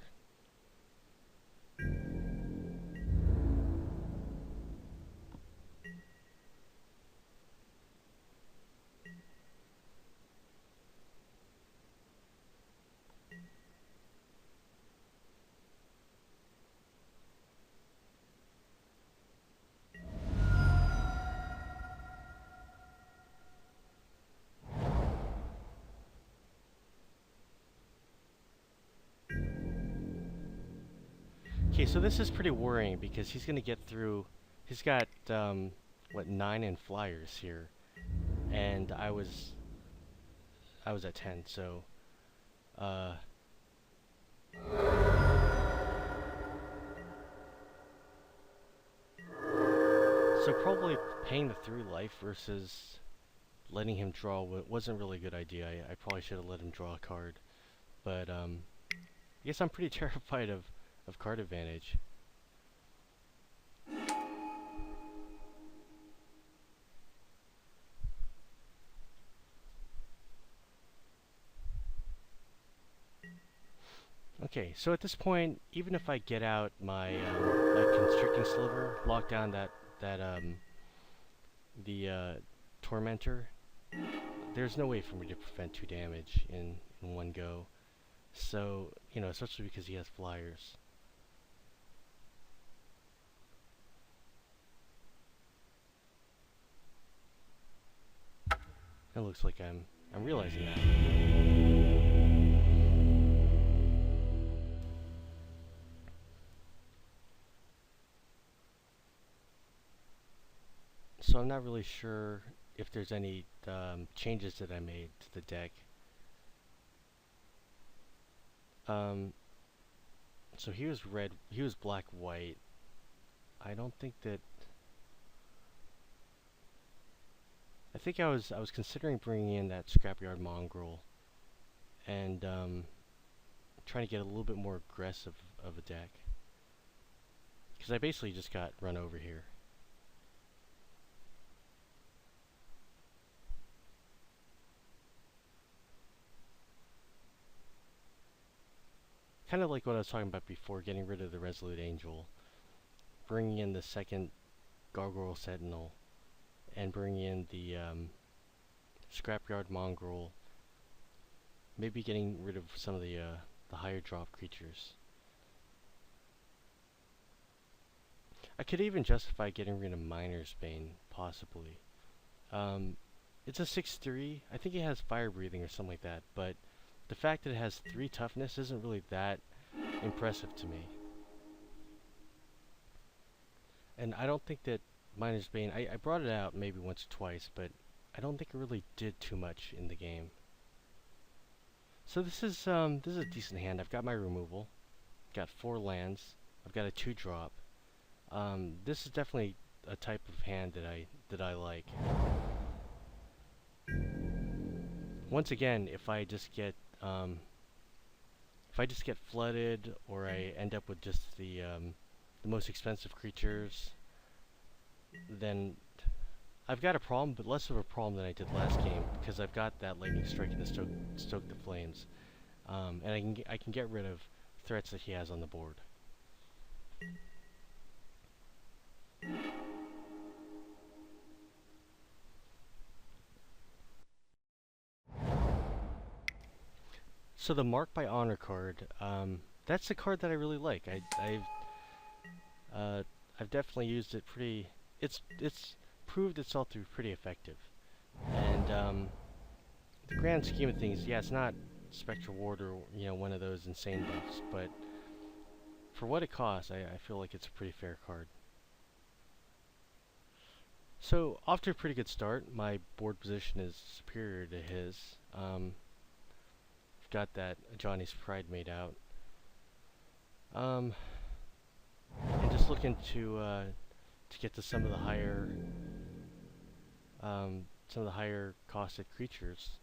Okay, so this is pretty worrying because he's going to get through. He's got, what, 9 in flyers here. And I was at 10, so, so probably paying the 3 life versus letting him draw wasn't really a good idea. I probably should have let him draw a card. But, I guess I'm pretty terrified of card advantage. Okay, so at this point, even if I get out my Constricting Sliver, lock down the Tormentor, there's no way for me to prevent 2 damage in one go. So, you know, especially because he has flyers. It looks like I'm realizing that. So I'm not really sure if there's any changes that I made to the deck. So he was red, he was black white. I don't think that. I think I was considering bringing in that Scrapyard Mongrel and trying to get a little bit more aggressive of a deck, because I basically just got run over here. Kind of like what I was talking about before, getting rid of the Resolute Angel, bringing in the second Gargoyle Sentinel, and bringing in the Scrapyard Mongrel, maybe getting rid of some of the higher drop creatures. I could even justify getting rid of Miner's Bane, possibly. It's a 6/3. I think it has Fire Breathing or something like that, but the fact that it has 3 toughness isn't really that impressive to me. And I don't think that Miner's Bane, I brought it out maybe once or twice, but I don't think it really did too much in the game. So this is a decent hand. I've got my removal, got 4 lands, I've got a 2-drop. This is definitely a type of hand that I like. Once again, if I just get flooded, or I end up with just the most expensive creatures, then I've got a problem, but less of a problem than I did last game, because I've got that Lightning Strike and the Stoke the Flames, and I can get rid of threats that he has on the board. So the Mark by Honor card, that's the card that I really like. I've definitely used it pretty. It's proved itself to be pretty effective. And the grand scheme of things, yeah, it's not Spectral Ward or, you know, one of those insane buffs, but for what it costs, I feel like it's a pretty fair card. So, off to a pretty good start. My board position is superior to his. Got that Johnny's Pride made out. And just looking to get to some of the higher costed creatures.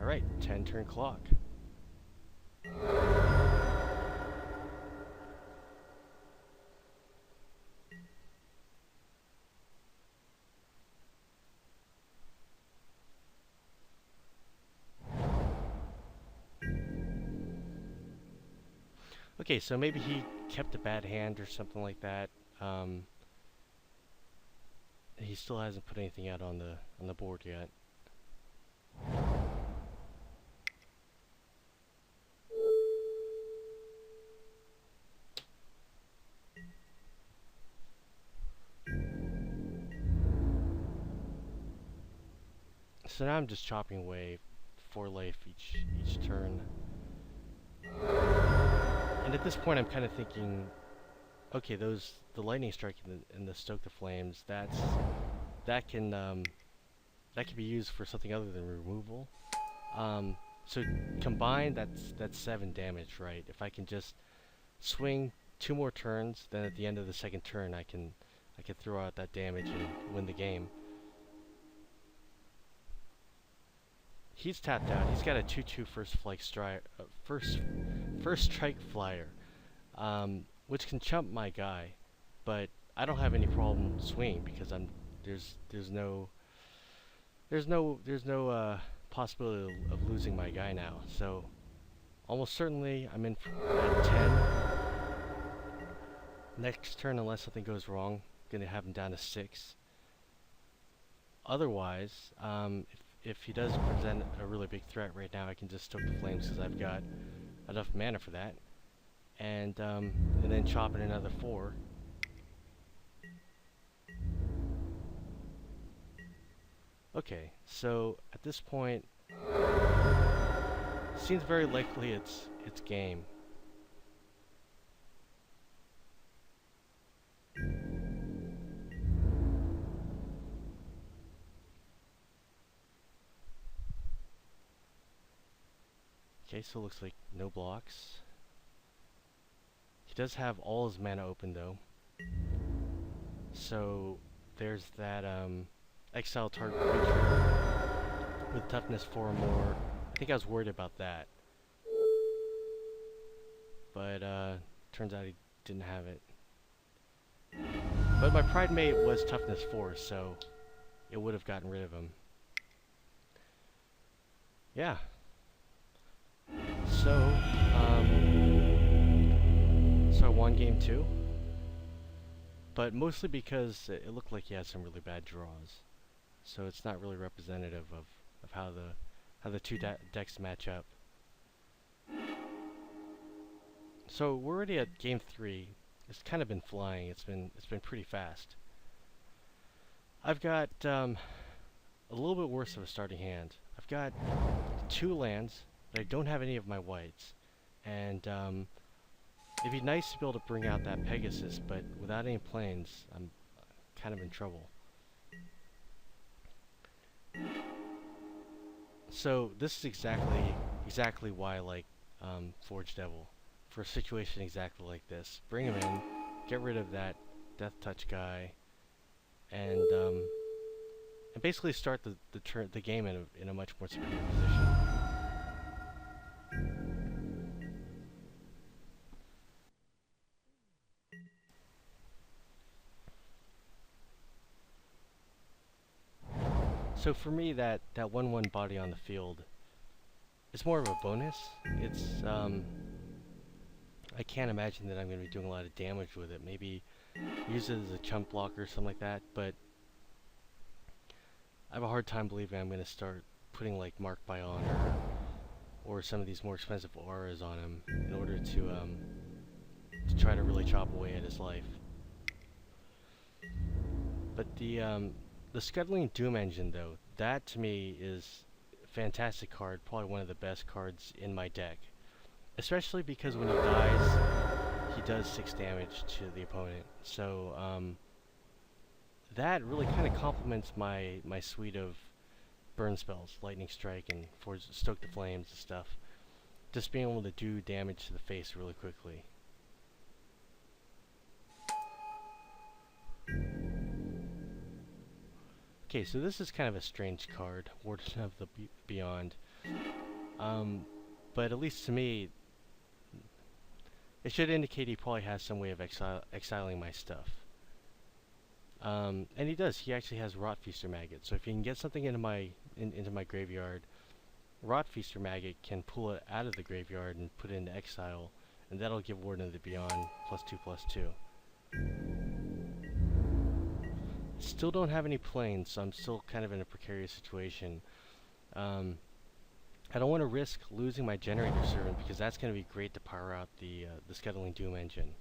Alright, 10 turn clock. Okay, so maybe he kept a bad hand or something like that. He still hasn't put anything out on the board yet. So now I'm just chopping away 4 life each turn. And at this point I'm kind of thinking, okay, the lightning strike and the stoke the flames, that can be used for something other than removal. So combined, that's 7 damage, right? If I can just swing 2 more turns, then at the end of the second turn I can throw out that damage and win the game. He's tapped out. He's got a 2/2 first strike flyer, which can chump my guy, but I don't have any problem swinging because there's no possibility of losing my guy now. So almost certainly I'm in at 10. Next turn, unless something goes wrong, gonna have him down to 6. Otherwise, if he does present a really big threat right now, I can just stoke the flames because I've got enough mana for that, and then chop in another 4. Okay, so at this point, seems very likely it's game. Okay, so it looks like no blocks. He does have all his mana open though. So there's that exile target creature with toughness 4 or more. I think I was worried about that. But turns out he didn't have it. But my Pride Mate was toughness 4, so it would have gotten rid of him. Yeah. So I won game 2, but mostly because it looked like he had some really bad draws. So it's not really representative of how the two decks match up. So we're already at game 3. It's kind of been flying. It's been pretty fast. I've got a little bit worse of a starting hand. I've got 2 lands. But I don't have any of my whites, and it'd be nice to be able to bring out that Pegasus, but without any planes, I'm kind of in trouble. So this is exactly why I like Forge Devil, for a situation exactly like this. Bring him in, get rid of that Death Touch guy, and basically start the game in a much more superior position. So for me, that 1/1 body on the field is more of a bonus. It's I can't imagine that I'm going to be doing a lot of damage with it. Maybe use it as a chump blocker or something like that, but I have a hard time believing I'm going to start putting like Mark by Honor or some of these more expensive auras on him in order to try to really chop away at his life. But the The Scuttling Doom Engine, though, that to me is a fantastic card, probably one of the best cards in my deck. Especially because when he dies, he does 6 damage to the opponent. So, that really kind of complements my suite of burn spells, Lightning Strike and Stoke the Flames and stuff. Just being able to do damage to the face really quickly. Okay, so this is kind of a strange card, Warden of the Beyond. But at least to me, it should indicate he probably has some way of exiling my stuff. And he does. He actually has Rotfeaster Maggot. So if you can get something into my graveyard, Rotfeaster Maggot can pull it out of the graveyard and put it into exile, and that'll give Warden of the Beyond +2/+2. Still don't have any planes, so I'm still kind of in a precarious situation. I don't want to risk losing my Generator Servant because that's going to be great to power out the Scuttling Doom Engine.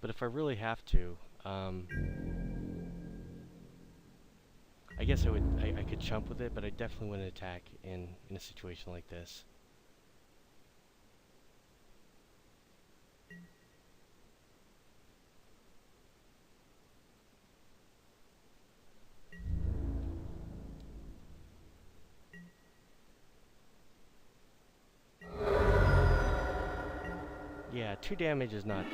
But if I really have to, I guess I could chump with it, but I definitely wouldn't attack in a situation like this. Yeah, 2 damage is not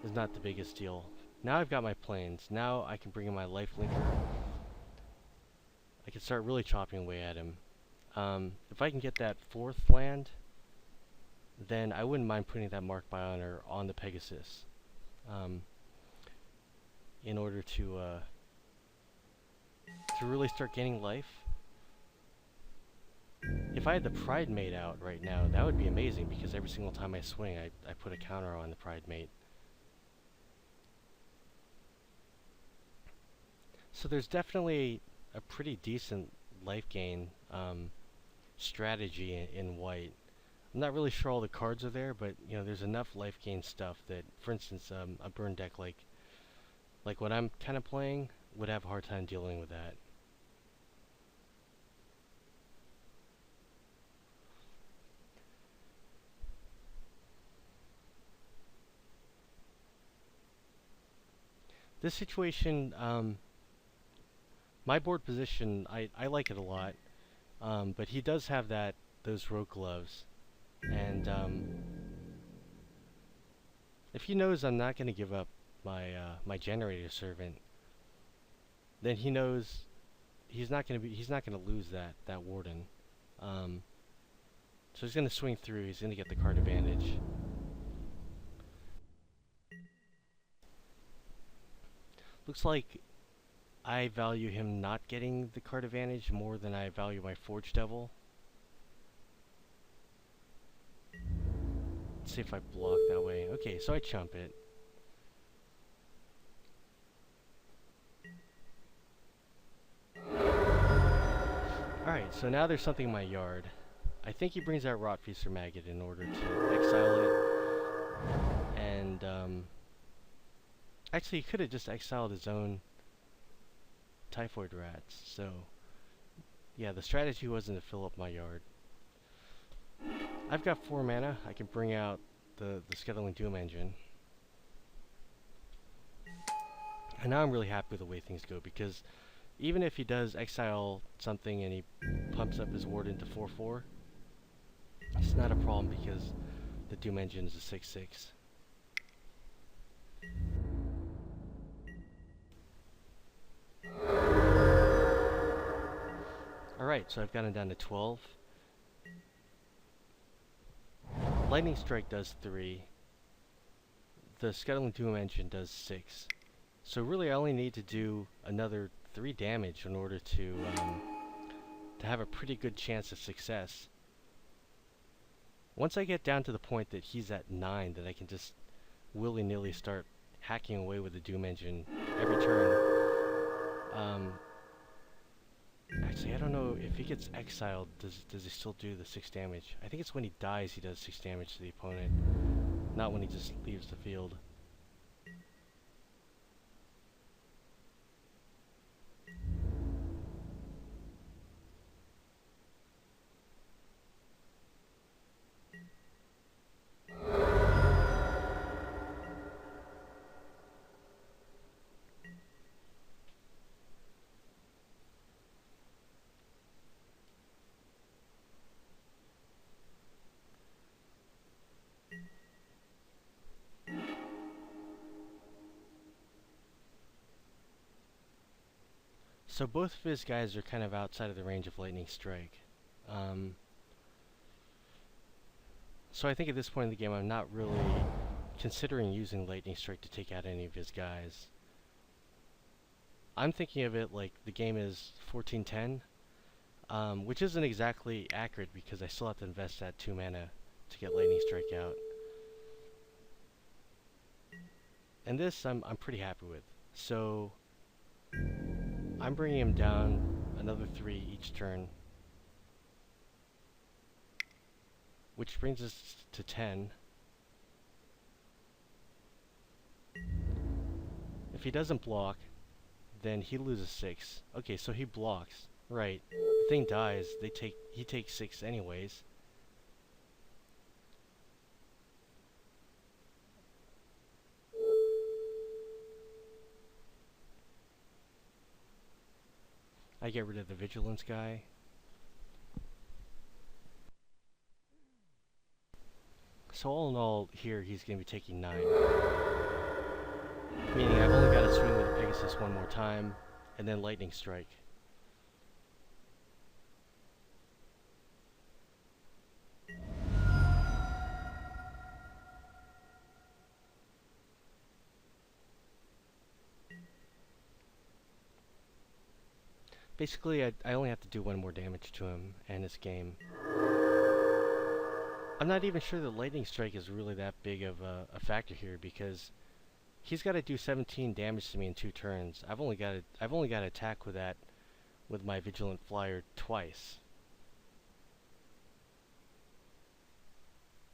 the biggest deal. Now I've got my planes. Now I can bring in my Lifelinker. I can start really chopping away at him. If I can get that 4th land, then I wouldn't mind putting that Mark by Honor on the Pegasus. In order to really start gaining life. If I had the Pride Mate out right now, that would be amazing, because every single time I swing, I put a counter on the Pride Mate. So there's definitely a pretty decent life gain strategy in white. I'm not really sure all the cards are there, but you know, there's enough life gain stuff that, for instance, a burn deck like what I'm kind of playing would have a hard time dealing with that. This situation, my board position, I like it a lot, but he does have those rogue gloves, and if he knows I'm not going to give up my Generator Servant, then he knows he's not going to lose that Warden. So he's going to swing through. He's going to get the card advantage. Looks like I value him not getting the card advantage more than I value my Forge Devil. Let's see if I block that way. Okay, so I chump it. Alright, so now there's something in my yard. I think he brings out Rotfeaster Maggot in order to exile it. And, actually, he could have just exiled his own Typhoid Rats, so yeah, the strategy wasn't to fill up my yard. I've got 4 mana. I can bring out the Scuttling Doom Engine. And now I'm really happy with the way things go, because even if he does exile something and he pumps up his Warden to 4/4, it's not a problem because the Doom Engine is a 6/6. Alright, so I've gotten down to 12. Lightning Strike does 3. The Scuttling Doom Engine does 6. So really I only need to do another 3 damage in order to have a pretty good chance of success. Once I get down to the point that he's at 9, that I can just willy-nilly start hacking away with the Doom Engine every turn. Actually, I don't know if he gets exiled, does he still do the 6 damage? I think it's when he dies he does 6 damage to the opponent, not when he just leaves the field. So both of his guys are kind of outside of the range of Lightning Strike. Um, so I think at this point in the game I'm not really considering using Lightning Strike to take out any of his guys. I'm thinking of it like the game is 14-10, which isn't exactly accurate because I still have to invest that 2 mana to get Lightning Strike out. And this I'm pretty happy with. So I'm bringing him down another 3 each turn, which brings us to 10. If he doesn't block, then he loses 6. Okay, so he blocks. Right. The thing dies, he takes 6 anyways. I get rid of the Vigilance guy. So all in all, here he's going to be taking 9. Meaning I've only got to swing with the Pegasus one more time, and then Lightning Strike. Basically, I only have to do 1 more damage to him, and it's game. I'm not even sure that Lightning Strike is really that big of a factor here, because he's got to do 17 damage to me in 2 turns. I've only got to attack with that with my Vigilant Flyer twice.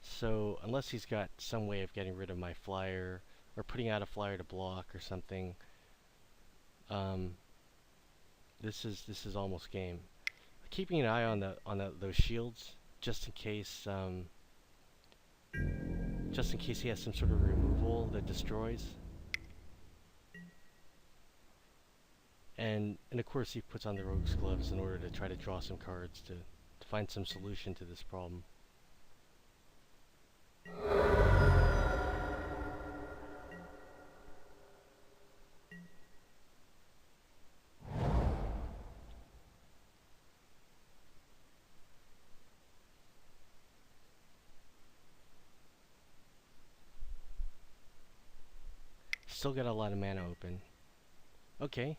So unless he's got some way of getting rid of my flyer or putting out a flyer to block or something, this is almost game. Keeping an eye on those shields just in case he has some sort of removal that destroys. And of course he puts on the Rogue's Gloves in order to try to draw some cards to find some solution to this problem. Still got a lot of mana open. Okay.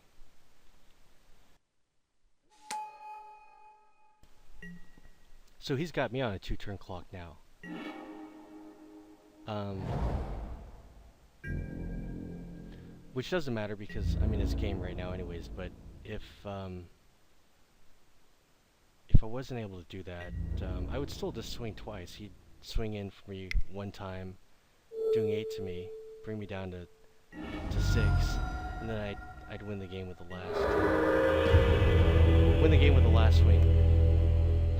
So he's got me on a 2-turn clock now. Which doesn't matter because, I mean, it's game right now anyways, but if I wasn't able to do that, I would still just swing twice. He'd swing in for me 1 time, doing 8 to me, bring me down to 6, and then I'd win the game with the last swing.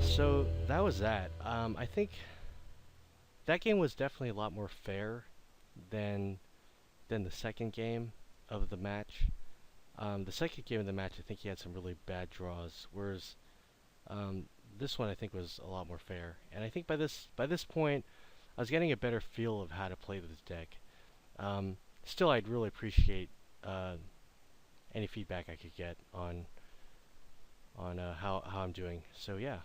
So that was that. I think that game was definitely a lot more fair than the second game of the match. The second game of the match, I think he had some really bad draws, whereas this one I think was a lot more fair. And I think by this point, I was getting a better feel of how to play this deck. Still, I'd really appreciate any feedback I could get on how I'm doing. So yeah.